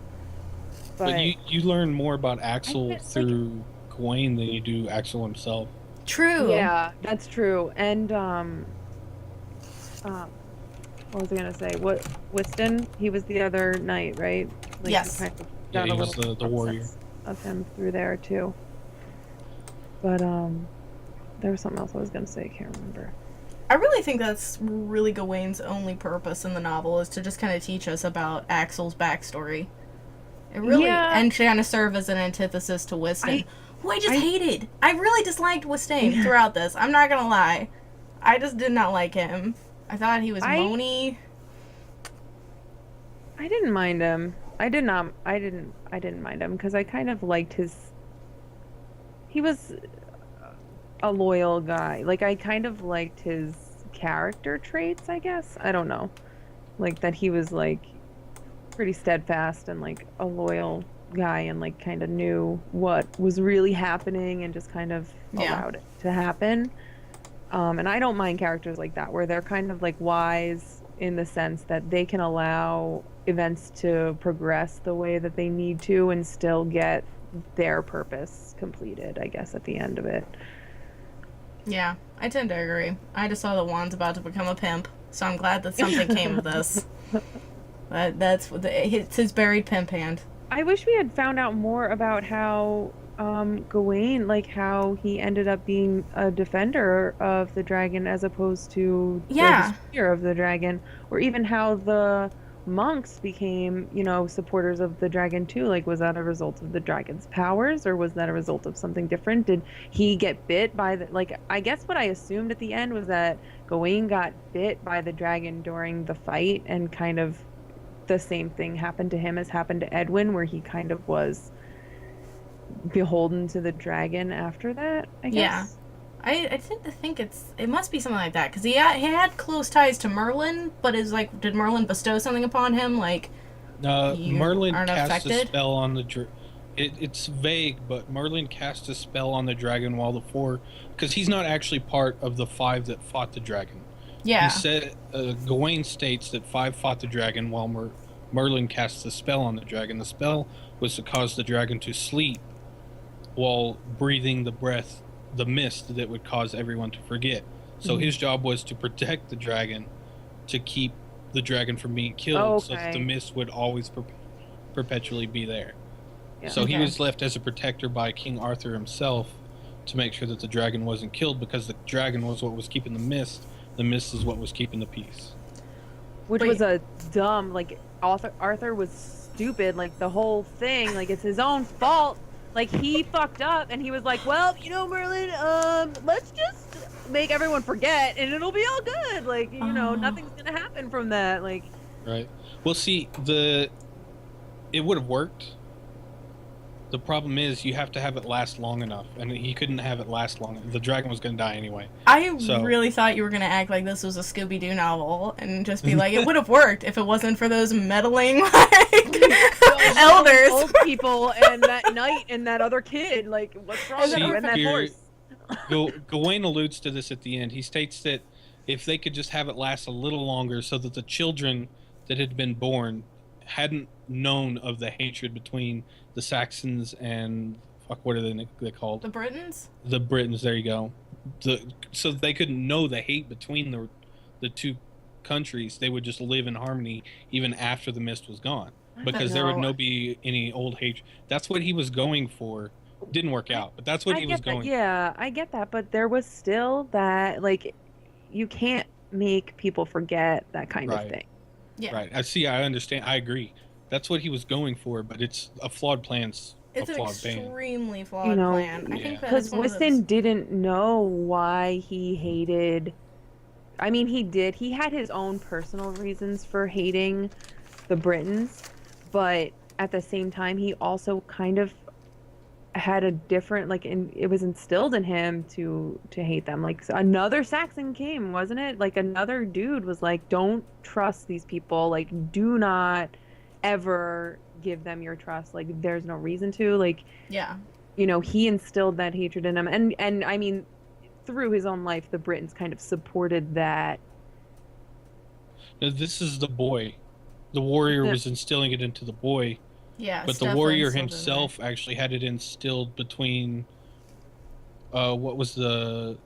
But you learn more about Axel guess, through Gawain than you do Axel himself. True. Yeah, that's true. And what was I gonna say? What Whiston? He was the other knight, right? Like, Yes. You kind of Yeah, got he a was little the warrior. of him through there too. But there was something else I was gonna say. I can't remember. I really think that's really Gawain's only purpose in the novel, is to just kind of teach us about Axel's backstory. It really, Yeah. and kind of serve as an antithesis to Whiston, who I just I- hated. I really disliked Whiston throughout this. I'm not gonna lie. I just did not like him. I thought he was moany. I didn't mind him. I didn't mind him because I kind of liked his. He was a loyal guy. Like, I kind of liked his character traits, I guess. I don't know. Like, that he was like pretty steadfast and like a loyal guy, and like kind of knew what was really happening and just kind of allowed it to happen. And I don't mind characters like that, where they're kind of like wise in the sense that they can allow events to progress the way that they need to and still get their purpose completed, I guess, at the end of it. Yeah, I tend to agree. I just saw that Juan's about to become a pimp, so I'm glad that something came of this. It's his buried pimp hand. I wish we had found out more about how Gawain, like how he ended up being a defender of the dragon as opposed to the destroyer of the dragon, or even how the monks became, supporters of the dragon too. Like, was that a result of the dragon's powers, or was that a result of something different? Did he get bit by I guess what I assumed at the end was that Gawain got bit by the dragon during the fight, and kind of the same thing happened to him as happened to Edwin, where he kind of was beholden to the dragon after that, I guess. Yeah. I tend to think it must be something like that, because he had close ties to Merlin, but did Merlin bestow something upon him? Like, Merlin cast affected? a spell on the it's vague, but Merlin cast a spell on the dragon while the four, because he's not actually part of the 5 that fought the dragon. Yeah. He said, Gawain states that 5 fought the dragon while Merlin cast the spell on the dragon. The spell was to cause the dragon to sleep while breathing the mist that would cause everyone to forget. So his job was to protect the dragon, to keep the dragon from being killed, so that the mist would always perpetually be there. Yeah. So he was left as a protector by King Arthur himself to make sure that the dragon wasn't killed, because the dragon was what was keeping the mist. The mist is what was keeping the peace. Which was a dumb, Arthur was stupid, the whole thing, it's his own fault. He fucked up, and he was like, well, Merlin, let's just make everyone forget, and it'll be all good. Nothing's gonna happen from that. Right. Well, see, it would have worked. The problem is you have to have it last long enough, and he couldn't have it last long. The dragon was going to die anyway. I really thought you were going to act like this was a Scooby-Doo novel and just be like, it would have worked if it wasn't for those meddling elders. Old people and that knight and that other kid. What's wrong with you and that horse? Gawain alludes to this at the end. He states that if they could just have it last a little longer, so that the children that had been born hadn't known of the hatred between the Saxons and what are they called? The Britons? The Britons, there you go. So they couldn't know the hate between the two countries. They would just live in harmony even after the mist was gone, because there would be any old hatred. That's what he was going for. Didn't work out, but that's what he was going for. Yeah, I get that, but there was still that, you can't make people forget that kind of Right. thing. Yeah. Right. I understand. I agree. That's what he was going for, but it's a flawed plan's It's a an flawed plan. extremely flawed You know, plan. I Yeah. think that because it's one of Whiston those. didn't know why he hated. I mean, he did. He had his own personal reasons for hating the Britons, but at the same time, he also kind of had a different it was instilled in him to hate them. Like another Saxon came, wasn't it? Like another dude was like, "Don't trust these people. Like, do not ever give them your trust. Like, there's no reason to." Like, Yeah. you know, he instilled that hatred in him, and I mean, through his own life, the Britons kind of supported that. Now, this is the boy. The warrior Yeah. was instilling it into the boy, Yeah. but it's the definitely warrior instilled in himself actually had it instilled between. What was the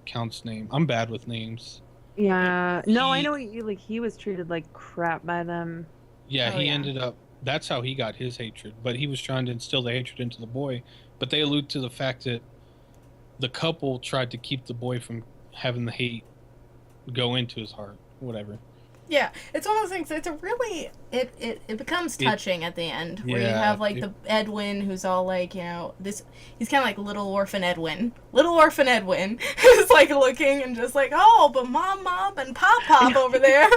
count's name? I'm bad with names. Yeah, no, I He- know what you like. He was treated like crap by them. Yeah, Oh, he yeah. ended up. That's how he got his hatred. But he was trying to instill the hatred into the boy. But they allude to the fact that the couple tried to keep the boy from having the hate go into his heart. Whatever. Yeah, it's one of those things. It's a really it becomes touching at the end where you Yeah, have like the Edwin who's all like, you know, this he's kind of like little orphan Edwin who's like looking and just like, oh, but mom and pop over there.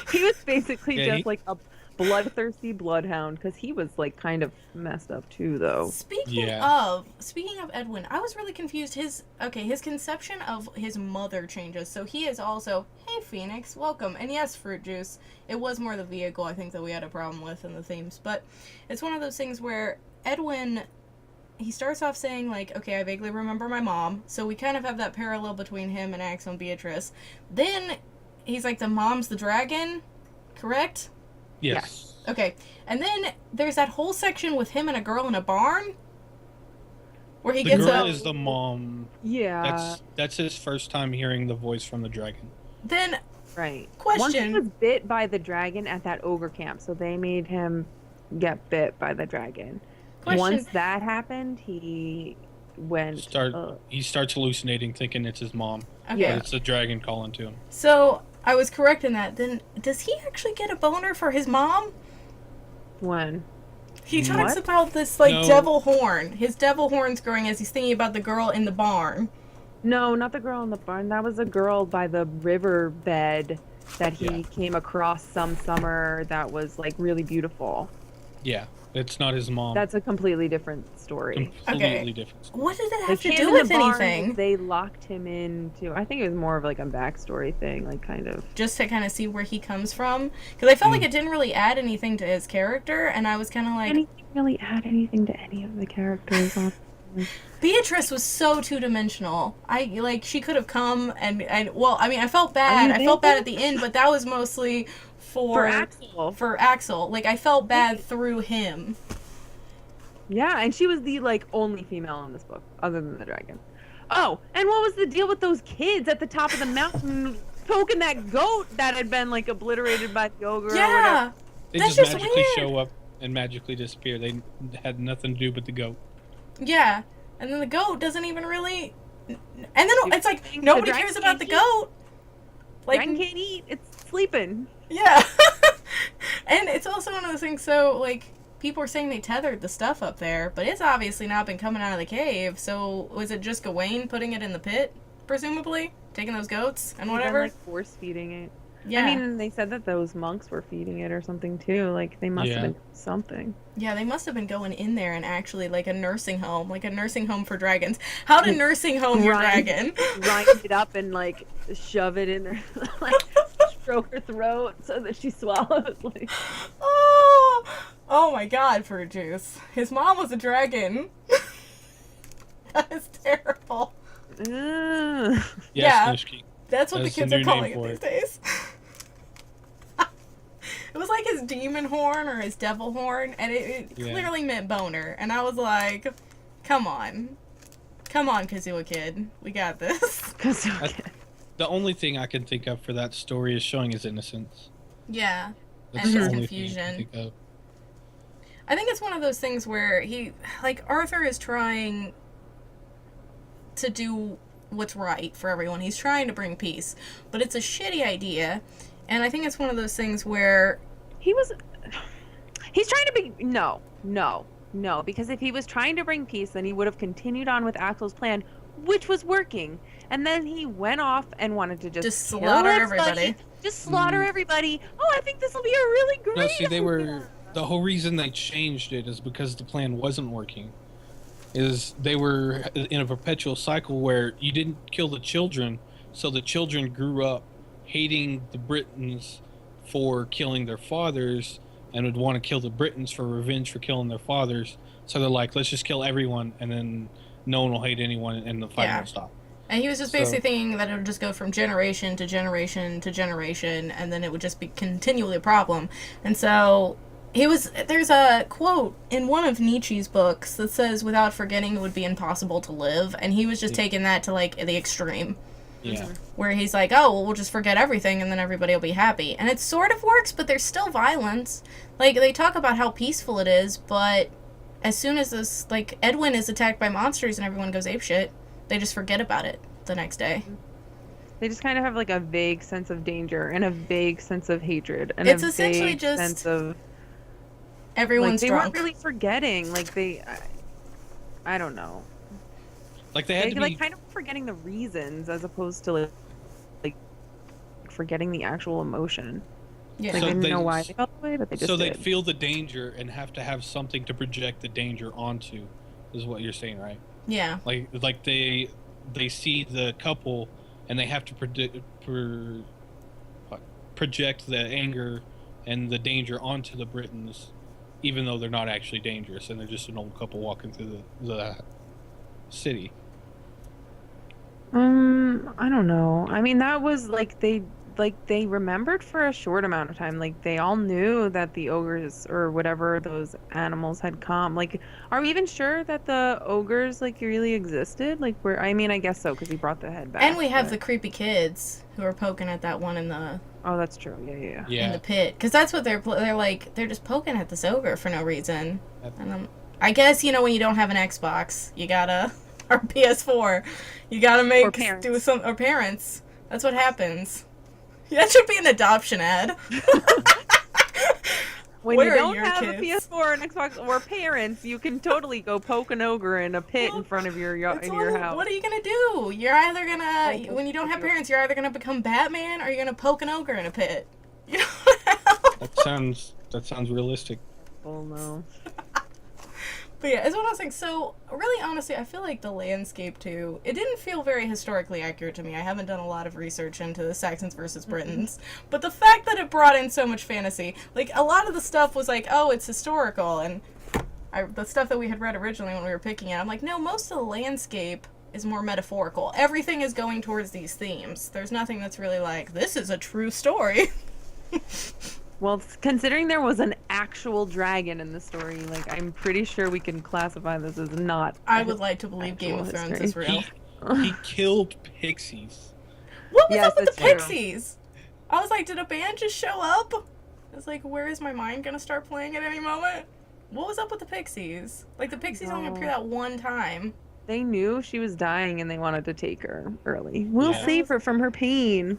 He was basically Yeah, just he- like a bloodthirsty bloodhound because he was like kind of messed up too, though. Speaking Yeah. of Edwin, I was really confused. His conception of his mother changes. So he is also, hey Phoenix, welcome. And yes, fruit juice. It was more the vehicle I think that we had a problem with in the themes, but it's one of those things where Edwin, he starts off saying like, okay, I vaguely remember my mom. So we kind of have that parallel between him and Axel and Beatrice. Then he's like, the mom's the dragon, correct? Yes. Okay, and then there's that whole section with him and a girl in a barn, where he The gets girl up. is the mom. Yeah, That's his first time hearing the voice from the dragon. Then right. Question. Once he was bit by the dragon at that ogre camp, so they made him get bit by the dragon. Question. Once that happened, he went. He starts hallucinating, thinking it's his mom. Okay, But it's the dragon calling to him. so I was correct in that. Then does he actually get a boner for his mom? When? He talks What? about this like No. devil horn. His devil horn's growing as he's thinking about the girl in the barn. No, not the girl in the barn. That was a girl by the riverbed that he Yeah. came across some summer that was like really beautiful. Yeah, it's not his mom. That's a completely different story. Completely Okay. different. story. What did that The have to kid do in with the barn, anything? they locked him into. I think it was more of like a backstory thing, like kind of. Just to kind of see where he comes from, because I felt like it didn't really add anything to his character, and I was kind of like, Anything really add anything to any of the characters? Beatrice was so two-dimensional. She could have come and well, I mean, I felt bad. I felt bad at the end, but that was mostly For Axel. For Axel. Like, I felt bad through him. Yeah, and she was the like only female in this book, other than the dragon. Oh, and what was the deal with those kids at the top of the mountain poking that goat that had been like obliterated by the ogre? Or whatever? Yeah. They That's just just magically weird. show up and magically disappear. They had nothing to do with the goat. Yeah. And then the goat doesn't even really... And then it's like, The nobody dragon cares about the can't eat. goat. Like, Dragon can't eat. It's sleeping. yeah. And it's also one of those things, so, like, people are saying they tethered the stuff up there, but it's obviously not been coming out of the cave, so was it just Gawain putting it in the pit, presumably? Taking those goats and They've whatever? been, like, force feeding it. Yeah. I mean, they said that those monks were feeding it or something too. Like they must Yeah. have been something. Yeah, they must have been going in there and actually, like a nursing home for dragons. How to nursing home your Grind. dragon? Grind it up and like shove it in there, like stroke her throat so that she swallows. Like, Oh my god, fruit juice. His mom was a dragon. That is terrible. ugh. Yes, Yeah. Nishki. That's what That's the the kids are new calling name it for these it. days. It was like his demon horn or his devil horn, and it Yeah. clearly meant boner. And I was like, come on. Come on, Kazuo kid. We got this. 'Cause, The only thing I can think of for that story is showing his innocence. Yeah. That's And the his only confusion. thing I can think of. I think it's one of those things where Arthur is trying to do what's right for everyone. He's trying to bring peace, but it's a shitty idea, and I think it's one of those things where he's trying to be no, because if he was trying to bring peace, then he would have continued on with Axel's plan, which was working, and then he went off and wanted to just slaughter everybody. Just slaughter everybody. Oh, I think this will be a really great No, see, idea. the whole reason they changed it is because the plan wasn't working. Is they were in a perpetual cycle where you didn't kill the children, so the children grew up hating the Britons for killing their fathers and would want to kill the Britons for revenge for killing their fathers. So they're like, let's just kill everyone, and then no one will hate anyone, and the fight will stop. And he was just basically thinking that it would just go from generation to generation to generation, and then it would just be continually a problem. And so there's a quote in one of Nietzsche's books that says, without forgetting it would be impossible to live, and he was just taking that to, like, the extreme. Yeah. Where he's like, oh, well, we'll just forget everything and then everybody will be happy. And it sort of works, but there's still violence. Like, they talk about how peaceful it is, but as soon as this, like, Edwin is attacked by monsters and everyone goes apeshit, they just forget about it the next day. They just kind of have, like, a vague sense of danger and a vague sense of hatred. And it's a essentially vague just sense of... everyone's like, they drunk. weren't really forgetting. Like, I don't know. Like, they had to be... like, kind of forgetting the reasons as opposed to, like forgetting the actual emotion. Yeah. Like, So they didn't they- know why they felt the way, but they just So did. they'd feel the danger and have to have something to project the danger onto, is what you're saying, right? Yeah. Like they see the couple and they have to project the anger and the danger onto the Britons, even though they're not actually dangerous and they're just an old couple walking through the city. I don't know. I mean, that was they remembered for a short amount of time. Like, they all knew that the ogres or whatever those animals had come. Like, are we even sure that the ogres, like, really existed? Like, I mean, I guess so, because he brought the head back. And we have the creepy kids who are poking at that one in the... Oh, that's true. Yeah. in the pit. Because that's what they're like, they're just poking at this ogre for no reason. And I guess, you know, when you don't have an Xbox, you gotta... or PS4, you gotta make... Or parents. Or parents. That's what happens. That should be an adoption ad. When Where you are don't your have a kids? PS4 or an Xbox or parents, you can totally go poke an ogre in a pit in front of your house. What are you gonna do? You're either gonna... when you don't have parents, you're either gonna become Batman or you're gonna poke an ogre in a pit. You know what That sounds realistic. Oh no. But yeah, it's one of those things. So, really, honestly, I feel like the landscape, too, it didn't feel very historically accurate to me. I haven't done a lot of research into the Saxons versus Britons. But the fact that it brought in so much fantasy, like, a lot of the stuff was like, oh, it's historical, and the stuff that we had read originally when we were picking it, I'm like, no, most of the landscape is more metaphorical. Everything is going towards these themes. There's nothing that's really like, this is a true story. Well, considering there was an actual dragon in the story, like, I'm pretty sure we can classify this as not. I would like to believe Game of Thrones is real. He killed pixies. What was Yes, up with the that's true. pixies? I was like, did a band just show up? I was like, where is my mind gonna start playing at any moment? What was up with the pixies? Like, the pixies only appear that one time. They knew she was dying and they wanted to take her early. We'll Yeah. save her from her pain.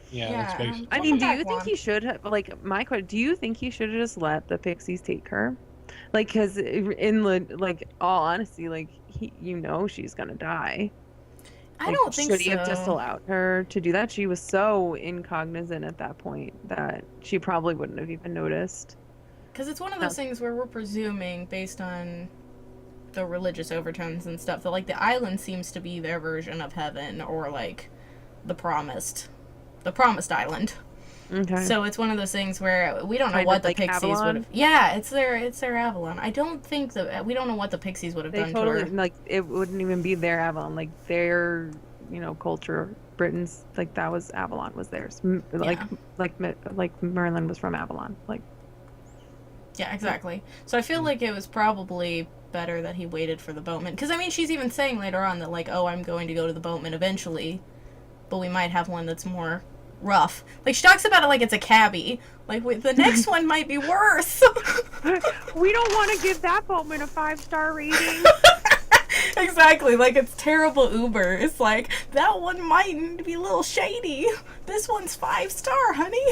Yeah, that's basically. I mean, do you think he should have, like, my question, do you think he should have just let the pixies take her? Like, because in the, like, all honesty, like, you know she's gonna die. I Like, don't think so. should he have just allowed her to do that? She was so incognizant at that point that she probably wouldn't have even noticed. Because it's one of those things where we're presuming, based on the religious overtones and stuff, that, like, the island seems to be their version of heaven, or, like, the promised island. Okay. So it's one of those things where we don't know Kind what of the like pixies Avalon? would have... Yeah, it's their Avalon. I don't think that... We don't know what the pixies would have They done totally, to her. like, it wouldn't even be their Avalon. Like, their, you know, culture, Britain's, like, that was, Avalon was theirs. Like Merlin was from Avalon. Like, Yeah, exactly. So I feel like it was probably better that he waited for the boatman. Because, I mean, she's even saying later on that, like, oh, I'm going to go to the boatman eventually, but we might have one that's more rough. Like, she talks about it like it's a cabbie. Like, the next one might be worse. we don't want to give that boatman a 5-star rating. Exactly, like it's terrible Uber. It's like, that one might be a little shady. This one's 5-star, honey.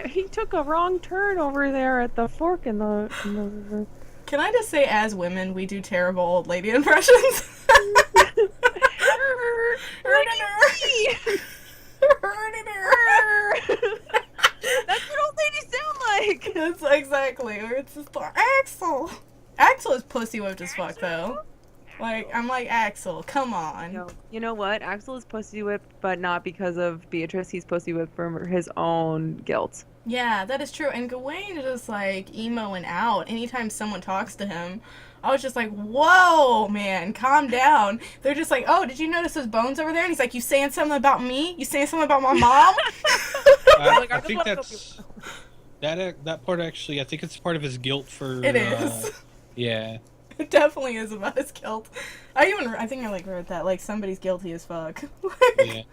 He took a wrong turn over there at the fork in the Can I just say, as women, we do terrible old lady impressions? That's what old ladies sound like. That's exactly. Or it's just like, Axel. Axel is pussy whipped as fuck, though. Like, I'm like, Axel, come on. No, you know what? Axel is pussy whipped, but not because of Beatrice. He's pussy whipped from his own guilt. Yeah, that is true. And Gawain is just like emoing out anytime someone talks to him. I was just like, whoa, man, calm down. They're just like, oh, did you notice those bones over there? And he's like, you saying something about me? You saying something about my mom? I think that's that part actually. I think it's part of his guilt for. It is. Yeah. It definitely is about his guilt. I think I like wrote that, like, somebody's guilty as fuck. Yeah.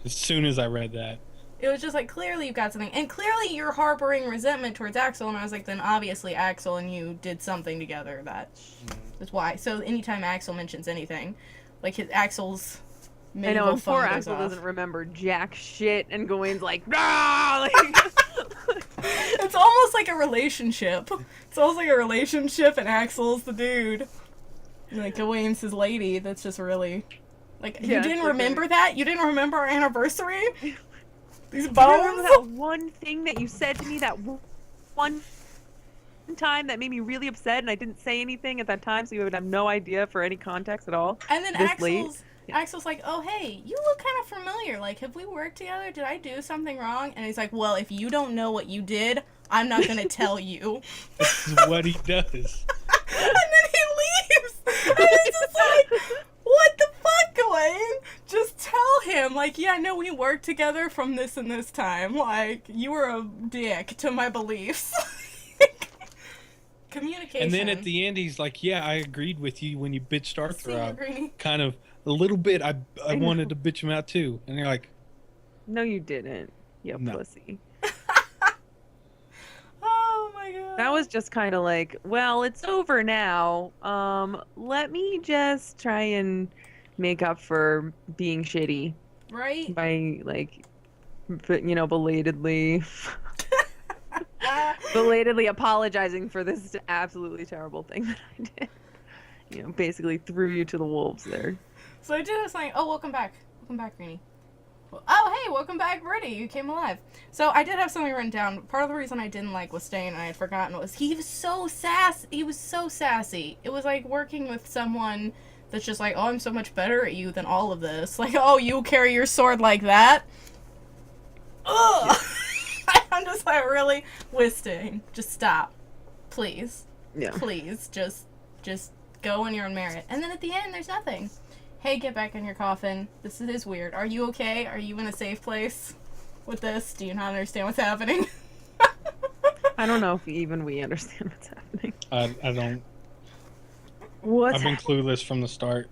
As soon as I read that. It was just like, clearly you've got something. And clearly you're harboring resentment towards Axel. And I was like, then obviously Axel and you did something together. That's why. So anytime Axel mentions anything, like Axel's medieval I know, phone poor goes Axel off. doesn't remember jack shit, and Gawain's like, nah! Like, It's almost like a relationship. It's almost like a relationship, and Axel's the dude. And, like, Gawain's his lady. That's just really... Like, Yeah, you didn't it's remember that? You didn't remember our anniversary? These I bones? remember that one thing that you said to me that one time that made me really upset, and I didn't say anything at that time, so you would have no idea for any context at all. And then This late. Axel's like, oh, hey, you look kind of familiar. Like, have we worked together? Did I do something wrong? And he's like, well, if you don't know what you did, I'm not going to tell you. This is what he does. And then he leaves. And it's just like, what the fuck, Gawain? Just tell him, like, yeah, no, we worked together from this and this time. Like, you were a dick to my beliefs. Communication. And then at the end, he's like, "Yeah, I agreed with you when you bitched Arthur See, out. Greenie? Kind of a little bit. I wanted to bitch him out too." And you're like, No, you didn't, you No. pussy. Oh my god. That was just kind of like, well, it's over now. Let me just try and make up for being shitty right. by, like, belatedly apologizing for this absolutely terrible thing that I did. Basically threw you to the wolves there. So I did this like, oh, welcome back, Greenie. Oh, hey, welcome back, Brittany. You came alive. So I did have something written down. Part of the reason I didn't like Westain and I had forgotten was he was so sassy. He was so sassy. It was like working with someone that's just like, oh, I'm so much better at you than all of this. Like, oh, you carry your sword like that? Ugh. I'm just like, really? Westain, just stop. Please. Yeah. Please, just go on your own merit. And then at the end, there's nothing. Hey, get back in your coffin. This is weird. Are you okay? Are you in a safe place with this? Do you not understand what's happening? I don't know if even we understand what's happening. I don't. What's I've been clueless from the start.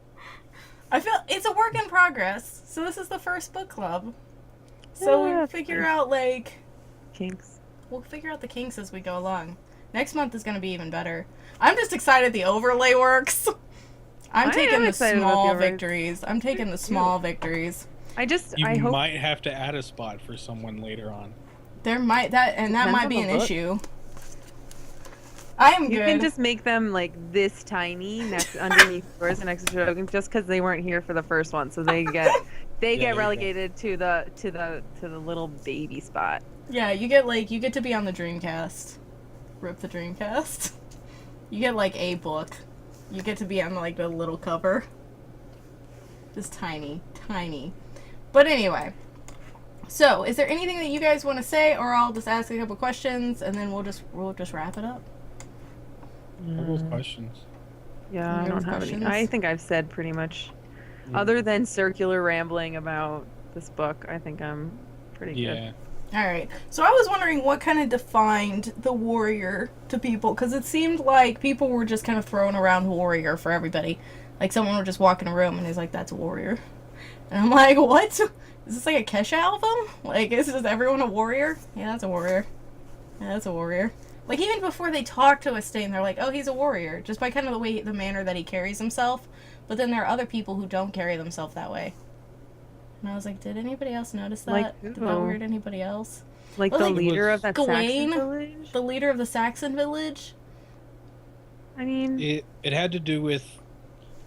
I feel it's a work in progress. So this is the first book club. So Yeah, we'll that's figure fair. out, like... kinks? We'll figure out the kinks as we go along. Next month is going to be even better. I'm just excited the overlay works. I'm I taking am the excited about the small overlay. victories. I'm taking the small victories. You I hope might have to add a spot for someone later on. That might Depends might on be the an book. issue. I am you good. can just make them like this tiny next underneath yours and next to Shatokan, just because they weren't here for the first one, so they get there you go. relegated to the little baby spot. Yeah, you get to be on the Dreamcast. Rip the Dreamcast. You get like a book. You get to be on like the little cover. Just tiny. But anyway. So, is there anything that you guys want to say, or I'll just ask a couple questions and then we'll just wrap it up? All those questions. Yeah, I Any don't other have any. questions? I think I've said pretty much, Yeah. other than circular rambling about this book. I think I'm pretty Yeah. Alright, so I was wondering what kind of defined the warrior to people, because it seemed like people were just kind of throwing around warrior for everybody. Like someone would just walk in a room and he's like, that's a warrior. And I'm like, what? Is this like a Kesha album? Like, is just everyone a warrior? Yeah, that's a warrior. Yeah, that's a warrior. Like, even before they talk to Estain, they're like, oh, he's a warrior, just by kind of the manner that he carries himself. But then there are other people who don't carry themselves that way. And I was like, did anybody else notice that? Like Did who? that weird anybody else? Like Well, the like, leader of that Gawain, Saxon village? the leader of the Saxon village. I mean... It had to do with,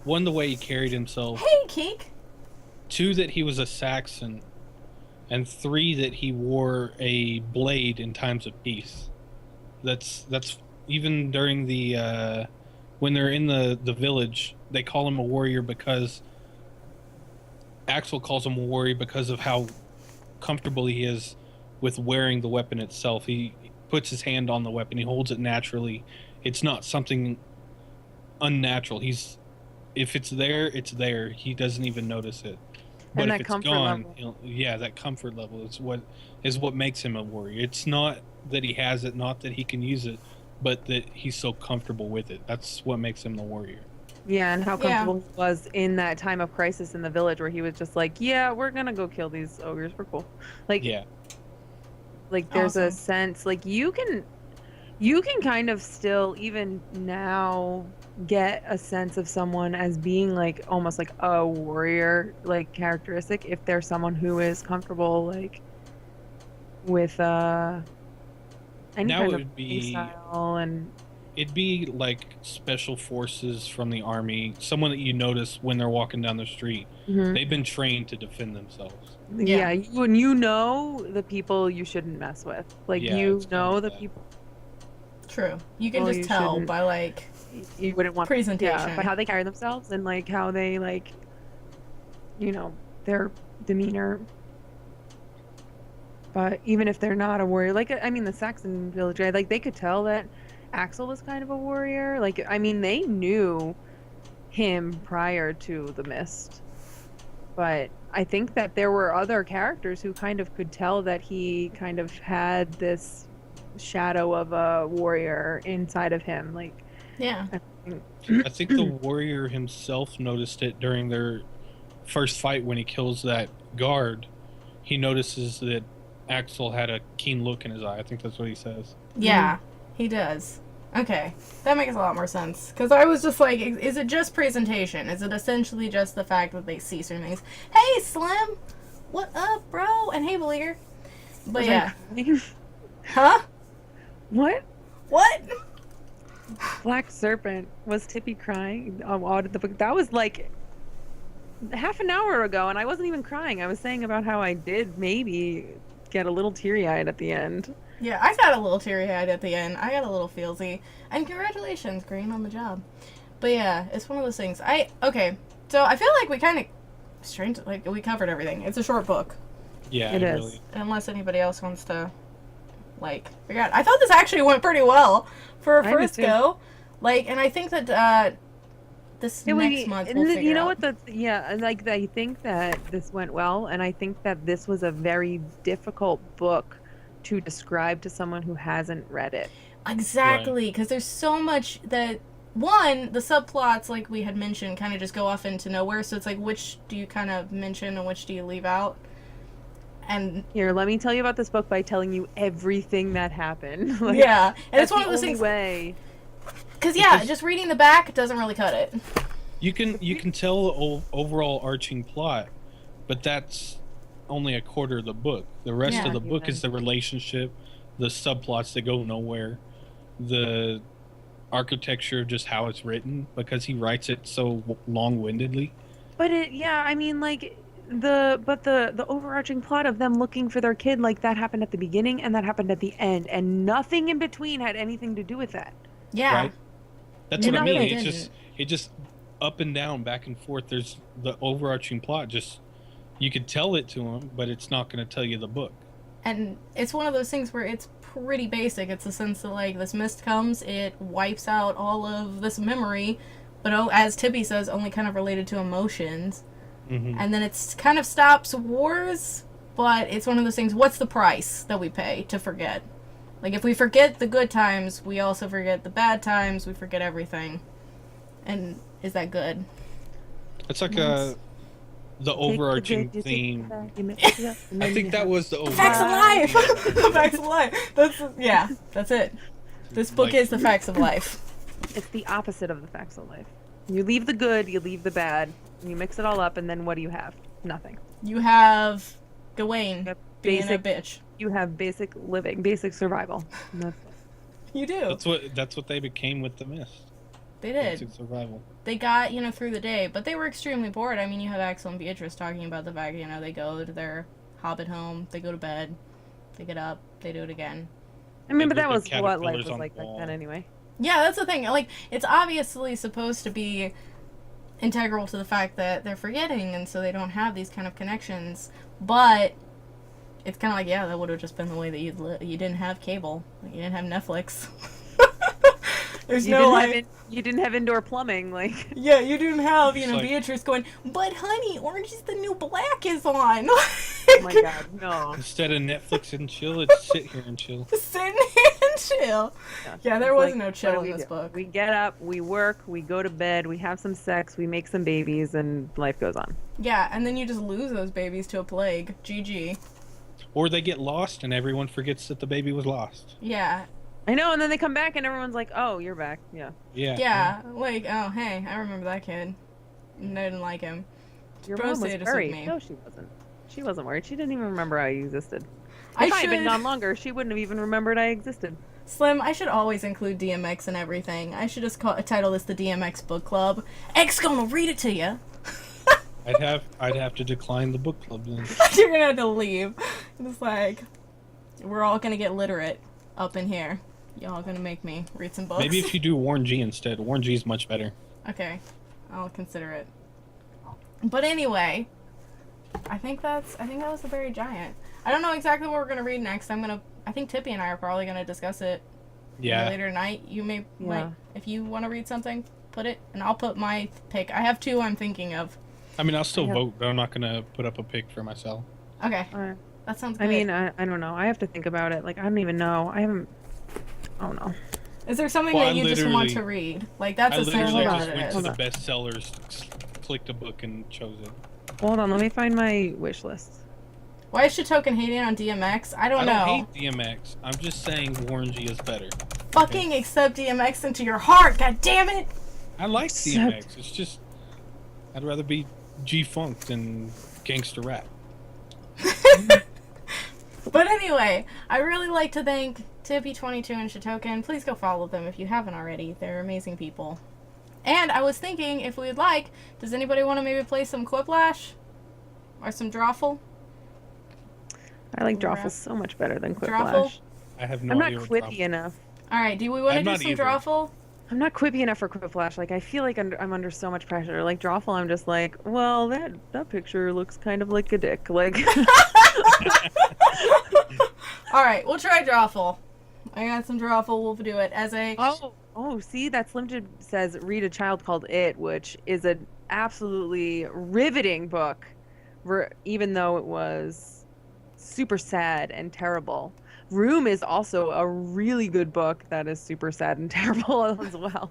one, the way he carried himself. Hey, Keek! 2, that he was a Saxon. And 3, that he wore a blade in times of peace. That's even during the when they're in the village, they call him a warrior because Axel calls him a warrior because of how comfortable he is with wearing the weapon itself. He puts his hand on the weapon, he holds it naturally. It's not something unnatural. If it's there, it's there. He doesn't even notice it. But And if that it's comfort gone, level. that comfort level is what makes him a warrior. It's not that he has it, not that he can use it, but that he's so comfortable with it. That's what makes him the warrior. Yeah, and how comfortable he was in that time of crisis in the village where he was just like, yeah, we're gonna go kill these ogres. We're cool. Like, Yeah. like there's a Awesome. sense, like you can kind of still, even now, get a sense of someone as being like almost like a warrior like characteristic if they're someone who is comfortable like with any Now kind it of would be- style. And It'd be like special forces from the army, someone that you notice when they're walking down the street. Mhm. They've been trained to defend themselves. yeah, when you know the people you shouldn't mess with, like Yeah, you it's kind know of the that. people True. You can Well, just you tell shouldn't. by, like, you wouldn't want presentation. yeah, by how they carry themselves and like how they like, you know, their demeanor. But even if they're not a warrior, like I mean, the Saxon village, right? Like they could tell that Axel was kind of a warrior. Like I mean, they knew him prior to the mist, but I think that there were other characters who kind of could tell that he kind of had this shadow of a warrior inside of him. Like, Yeah. I think the warrior himself noticed it during their first fight when he kills that guard. He notices that Axel had a keen look in his eye. I think that's what he says. Yeah, he does. Okay, that makes a lot more sense. Because I was just like, is it just presentation? Is it essentially just the fact that they see certain things? Hey, Slim! What up, bro? And hey, Bleer. But yeah. Huh? What? What? Black Serpent. Was Tippy crying? Out of the book. That was like half an hour ago, and I wasn't even crying. I was saying about how I did maybe get a little teary-eyed at the end. Yeah, I got a little teary-eyed at the end. I got a little feelsy. And congratulations, Green, on the job. But yeah, it's one of those things. Okay, so I feel like we kind of we covered everything. It's a short book. Yeah, It is. really. Unless anybody else wants to, like, figure out. I thought this actually went pretty well for a I did first too. go. Like, and I think that this Yeah, next month we'll figure you know out. what? Yeah, and like I think that this went well, and I think that this was a very difficult book to describe to someone who hasn't read it. Exactly, because there's so much that, one, the subplots, like we had mentioned, kind of just go off into nowhere, so it's like, which do you kind of mention and which do you leave out? And Here, let me tell you about this book by telling you everything that happened. Like, yeah, and it's that's one the of those only things, way. because yeah, Because- just reading the back doesn't really cut it. You can tell the overall arching plot, but that's only a quarter of the book. The rest Yeah. of the book is the relationship, the subplots that go nowhere, the architecture of just how it's written, because he writes it so long-windedly. But I mean, like the overarching plot of them looking for their kid, like that happened at the beginning and that happened at the end, and nothing in between had anything to do with that. Yeah. Right. That's It what I mean. really It just up and down, back and forth. There's the overarching plot. Just you could tell it to him, but it's not going to tell you the book. And it's one of those things where it's pretty basic. It's the sense that, like, this mist comes, it wipes out all of this memory, but as Tippy says, only kind of related to emotions. Mm-hmm. And then it's kind of stops wars, but it's one of those things, what's the price that we pay to forget? Like, if we forget the good times, we also forget the bad times, we forget everything. And is that good? It's like Yes. the overarching theme. I think that was the Facts overarching of life! Facts of life! That's it. This book is the facts of life. It's the opposite of the facts of life. You leave the good, you leave the bad, you mix it all up, and then what do you have? Nothing. You have Gawain being a Basic, bitch. you have basic living, basic survival. You do. That's what they became with the mist. They did. Basic survival. They got, through the day, but they were extremely bored. I mean, you have Axel and Beatrice talking about the fact, they go to their hobbit home, they go to bed, they get up, they do it again. I mean, but that was what life was like back then anyway. Yeah, that's the thing. Like, it's obviously supposed to be integral to the fact that they're forgetting, and so they don't have these kind of connections. But it's kind of like, yeah, that would have just been the way that you didn't have cable. Like, you didn't have Netflix. You didn't have indoor plumbing, like. Yeah, you didn't have, Beatrice going, but honey, Orange is the New Black is on. Oh my god, no. Instead of Netflix and chill, it's sit here and chill. Sit here and chill. Yeah, there was no chill in this book. We get up, we work, we go to bed, we have some sex, we make some babies, and life goes on. Yeah, and then you just lose those babies to a plague. GG. Or they get lost and everyone forgets that the baby was lost. Yeah. I know, and then they come back and everyone's like, oh, you're back. Yeah. Yeah, like, oh, hey, I remember that kid. And I didn't like him. Your mom was worried. No, she wasn't. She wasn't worried. She didn't even remember I existed. If I had been gone longer, she wouldn't have even remembered I existed. Slim, I should always include DMX in everything. I should just title this the DMX Book Club. X gonna read it to you. I'd have to decline the book club then. You're gonna have to leave. It's like, we're all gonna get literate up in here. Y'all gonna make me read some books. Maybe if you do Warren G instead. Warren G is much better. Okay, I'll consider it. But anyway, I think that was the Buried Giant. I don't know exactly what we're gonna read next. I think Tippy and I are probably gonna discuss it. Yeah. Later tonight. You might, if you want to read something, put it, and I'll put my pick. I have two I'm thinking of. I mean, I'll still vote, but I'm not gonna put up a pick for myself. Okay. That sounds good. I mean, I don't know. I have to think about it. Like, I don't even know. I don't know. Is there something that you just want to read? Like, that's essentially what it is. I literally just went to the bestsellers, clicked a book, and chose it. Hold on, let me find my wish list. Why is Shatokan hating on DMX? I don't know. I don't hate DMX. I'm just saying Warren G is better. Fucking accept DMX into your heart, god damn it! I like DMX. It's just, I'd rather be G-Funk than gangster rap. But anyway, I really like to thank Tippy22 and Shatokan. Please go follow them if you haven't already. They're amazing people. And I was thinking, if we would like, does anybody want to maybe play some Quiplash? Or some Drawful? I like Drawful so much better than Quiplash. I have no idea. I'm not quippy enough. Alright, do we want to do some Drawful? I'm not quippy enough for Quiplash. Like, I feel like I'm under so much pressure. Like, Drawful, I'm just like, well, that picture looks kind of like a dick. Like... Alright, we'll try Drawful. I got some Drawful. We'll do it as a... Oh, see, that Slim Jim says, read A Child Called It, which is an absolutely riveting book, even though it was super sad and terrible. Room is also a really good book that is super sad and terrible as well.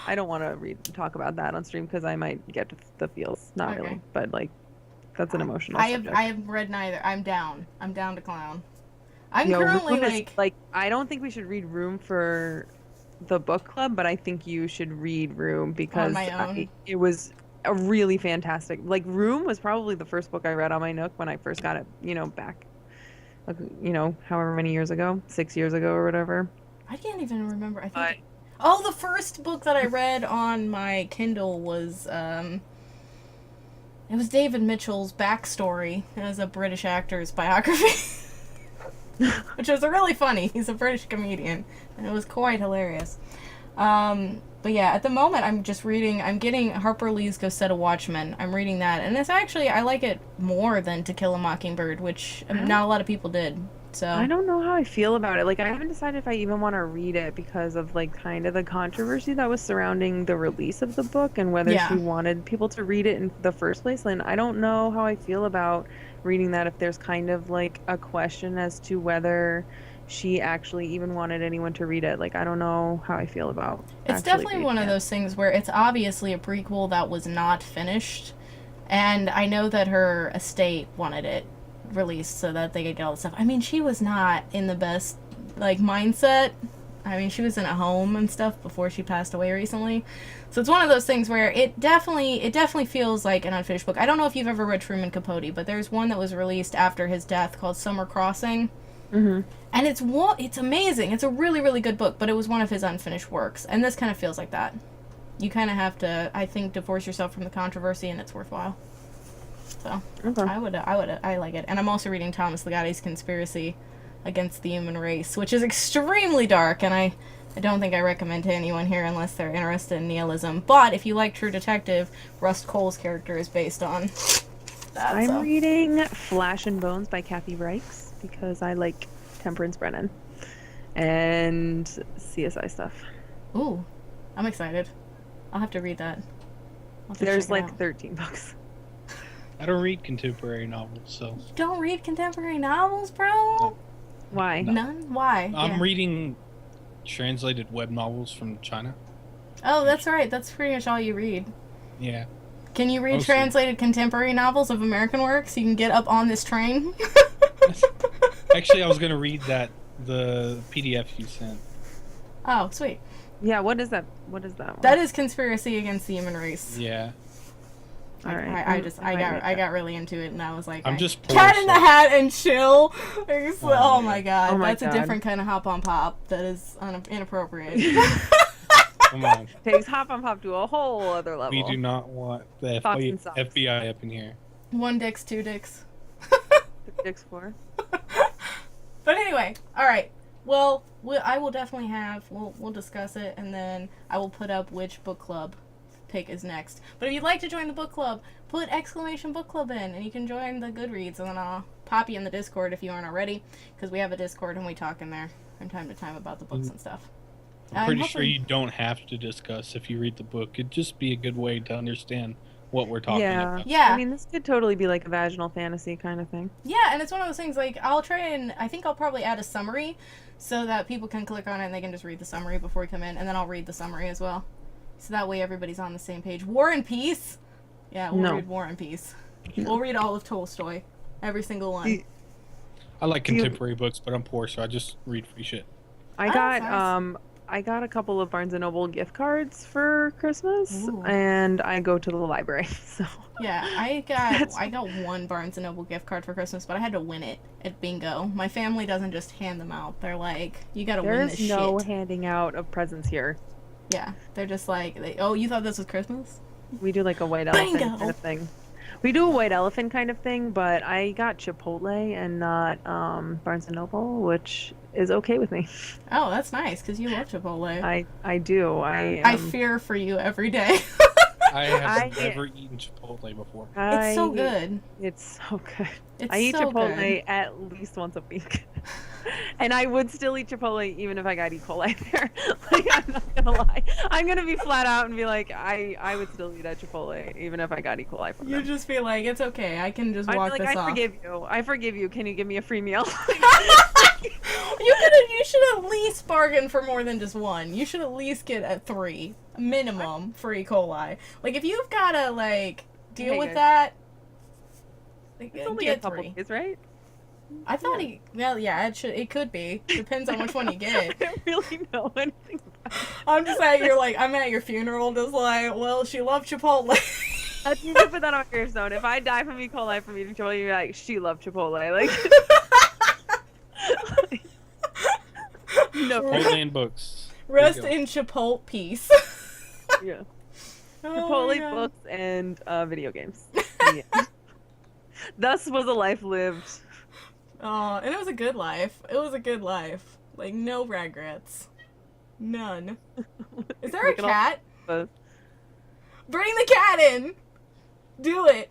I don't want to talk about that on stream because I might get the feels. Not really, but like, that's an emotional subject. I have read neither. I'm down to clown. I'm currently like, I don't think we should read Room for the book club, but I think you should read Room because it was a really fantastic. Like, Room was probably the first book I read on my Nook when I first got it, back, however many years ago, 6 years ago or whatever. I can't even remember. I think. The first book that I read on my Kindle was it was David Mitchell's backstory. It was a British actor's biography. Which was really funny. He's a British comedian, and it was quite hilarious. But yeah, at the moment I'm getting Harper Lee's Go Set a Watchman. I'm reading that, and it's actually, I like it more than To Kill a Mockingbird, which not a lot of people did. So I don't know how I feel about it. Like, I haven't decided if I even want to read it because of, like, kind of the controversy that was surrounding the release of the book and whether she wanted people to read it in the first place. And I don't know how I feel about reading that if there's kind of, like, a question as to whether she actually even wanted anyone to read it. Like, I don't know how I feel about It's definitely one of those things where it's obviously a prequel that was not finished, and I know that her estate wanted it released so that they could get all the stuff. I mean, she was not in the best, like, mindset I mean, she was in a home and stuff before she passed away recently. So it's one of those things where it definitely feels like an unfinished book. I don't know if you've ever read Truman Capote, but there's one that was released after his death called Summer Crossing. Mm-hmm. And it's amazing. It's a really, really good book, but it was one of his unfinished works. And this kind of feels like that. You kind of have to, I think, divorce yourself from the controversy, and it's worthwhile. So, Okay. I like it. And I'm also reading Thomas Ligotti's Conspiracy Against the Human Race, which is extremely dark, and I don't think I recommend to anyone here unless they're interested in nihilism. But if you like True Detective, Rust Cole's character is based on that. I'm reading Flash and Bones by Kathy Reichs because I like Temperance Brennan and CSI stuff. Ooh, I'm excited. I'll have to read that. There's like 13 books. I don't read contemporary novels, so. You don't read contemporary novels, bro? No. Why? No. None? Why? I'm reading translated web novels from China. Oh, that's right. That's pretty much all you read. Yeah. Can you read Mostly. translated contemporary novels of American works so you can get up on this train? Actually, I was going to read the PDF you sent. Oh, sweet. Yeah, what is that? What is that one? That is Conspiracy Against the Human Race. Yeah. All right. I got really into it, and I was like, I'm just poor, Cat in the so- Hat and chill. Oh my Oh god, my that's God. a different kind of hop on pop. That is inappropriate. Come on. Takes Hop on Pop to a whole other level. We do not want the Thoughts and socks. FBI up in here. One dicks, two dicks. Dicks for. But anyway, all right. Well, I will definitely have. We'll discuss it, and then I will put up which book club pick is next. But if you'd like to join the book club, put exclamation book club in, and you can join the Goodreads, and then I'll pop you in the Discord if you aren't already, because we have a Discord and we talk in there from time to time about the books and stuff. I'm pretty sure hoping- you don't have to discuss if you read the book. It'd just be a good way to understand what we're talking Yeah. about. Yeah. I mean, this could totally be like a vaginal fantasy kind of thing. Yeah, and it's one of those things, like, I'll try and, I think I'll probably add a summary so that people can click on it and they can just read the summary before we come in, and then I'll read the summary as well. So that way everybody's on the same page. War and Peace? Yeah, we'll No. read War and Peace. We'll read all of Tolstoy. Every single one. I like Do you- contemporary books, but I'm poor, so I just read free shit. I Oh, got nice. I got a couple of Barnes and Noble gift cards for Christmas, Ooh. and I go to the library. So Yeah, I got one Barnes & Noble gift card for Christmas, but I had to win it at bingo. My family doesn't just hand them out. They're like, you gotta win there's this no shit. handing out of presents here. Yeah, they're just like, oh, you thought this was Christmas? We do like a white elephant Bingo! kind of thing. We do a white elephant kind of thing, but I got Chipotle and not Barnes and Noble, which is okay with me. Oh, that's nice, because you love Chipotle. I do. I fear for you every day. I have I- never eaten Chipotle before. It's so good. It's so good. It's I eat so Chipotle good. at least once a week. And I would still eat Chipotle even if I got E. coli there. Like, I'm not gonna lie. I'm gonna be flat out and be like, I would still eat at Chipotle even if I got E. coli from You them. just be like, it's okay. I can just I'd walk be like, this I off. forgive you. I forgive you. Can you give me a free meal? You should at least bargain for more than just one. You should at least get a 3 minimum for E. coli. Like, if you've gotta like deal Hey, with guys. that, like, It's only a get couple 3. days, right? I thought it could be. Depends on which one you I get. don't really know anything about it. I'm just I'm at your funeral, just like, well, she loved Chipotle. You can put that on your gravestone. If I die from E. coli from eating Chipotle, you're like, she loved Chipotle. Like, no. Chipotle books. Rest There you in Chipotle peace. Yeah. Oh Chipotle my God. books and video games. Yeah. Thus was a life lived. Oh, and it was a good life. It was a good life. Like, no regrets. None. Is there a Look at all cat? the- Bring the cat in! Do it!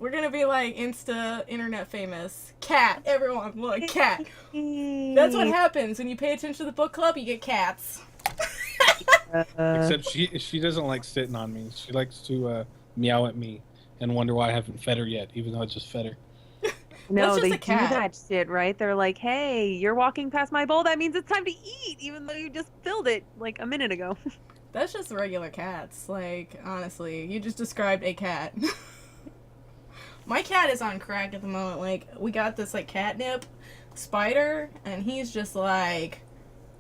We're gonna be like internet famous. Cat. Everyone, look, cat. That's what happens when you pay attention to the book club, you get cats. Except she doesn't like sitting on me. She likes to meow at me and wonder why I haven't fed her yet, even though I just fed her. No, That's just they a do cat. that shit, right? They're like, hey, you're walking past my bowl. That means it's time to eat, even though you just filled it like a minute ago. That's just regular cats. Like, honestly, you just described a cat. My cat is on crack at the moment. Like, we got this, like, catnip spider, and he's just like,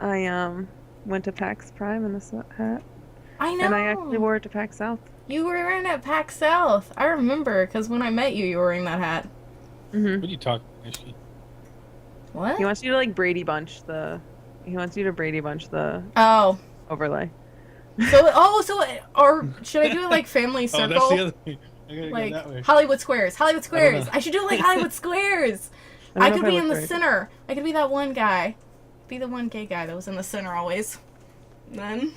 I went to PAX Prime in this hat. I know. And I actually wore it to PAX South. You were wearing it at PAX South. I remember, because when I met you, you were wearing that hat. Mm-hmm. What are you talking, Ashley? What? He wants you to like Brady Bunch the. He wants you to Brady Bunch the Oh. overlay. Or should I do it like Family Circle? Oh, that's the other thing. I gotta Like go that way. Hollywood Squares. Hollywood Squares. know. I should do it like Hollywood Squares. I I don't could know if be I in look the right. center. I could be that one guy. Be the one gay guy that was in the center always. Then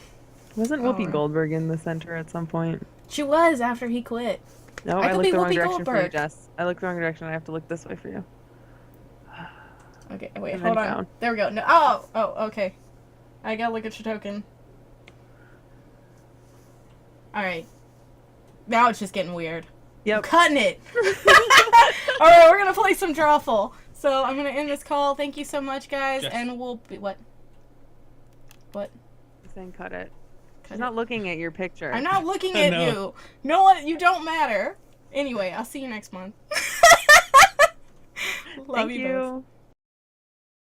Wasn't Oh, Whoopi right. Goldberg in the center at some point? she was after he quit. No, I I could looked be the wrong Whoopi direction for you, Goldberg. Jess. I looked the wrong direction. I have to look this way for you. Okay, wait, And hold then on. down. There we go. No, okay. I gotta look at Shatokan. Alright. Now it's just getting weird. I'm Yep. cutting it. Alright, we're gonna play some Drawful. So I'm gonna end this call. Thank you so much, guys, Yes. and we'll be what? What? He's saying cut it. Cut She's it. not looking at your picture. I'm not looking at No. you. No one, you don't matter. Anyway, I'll see you next month. Love Thank you both. you.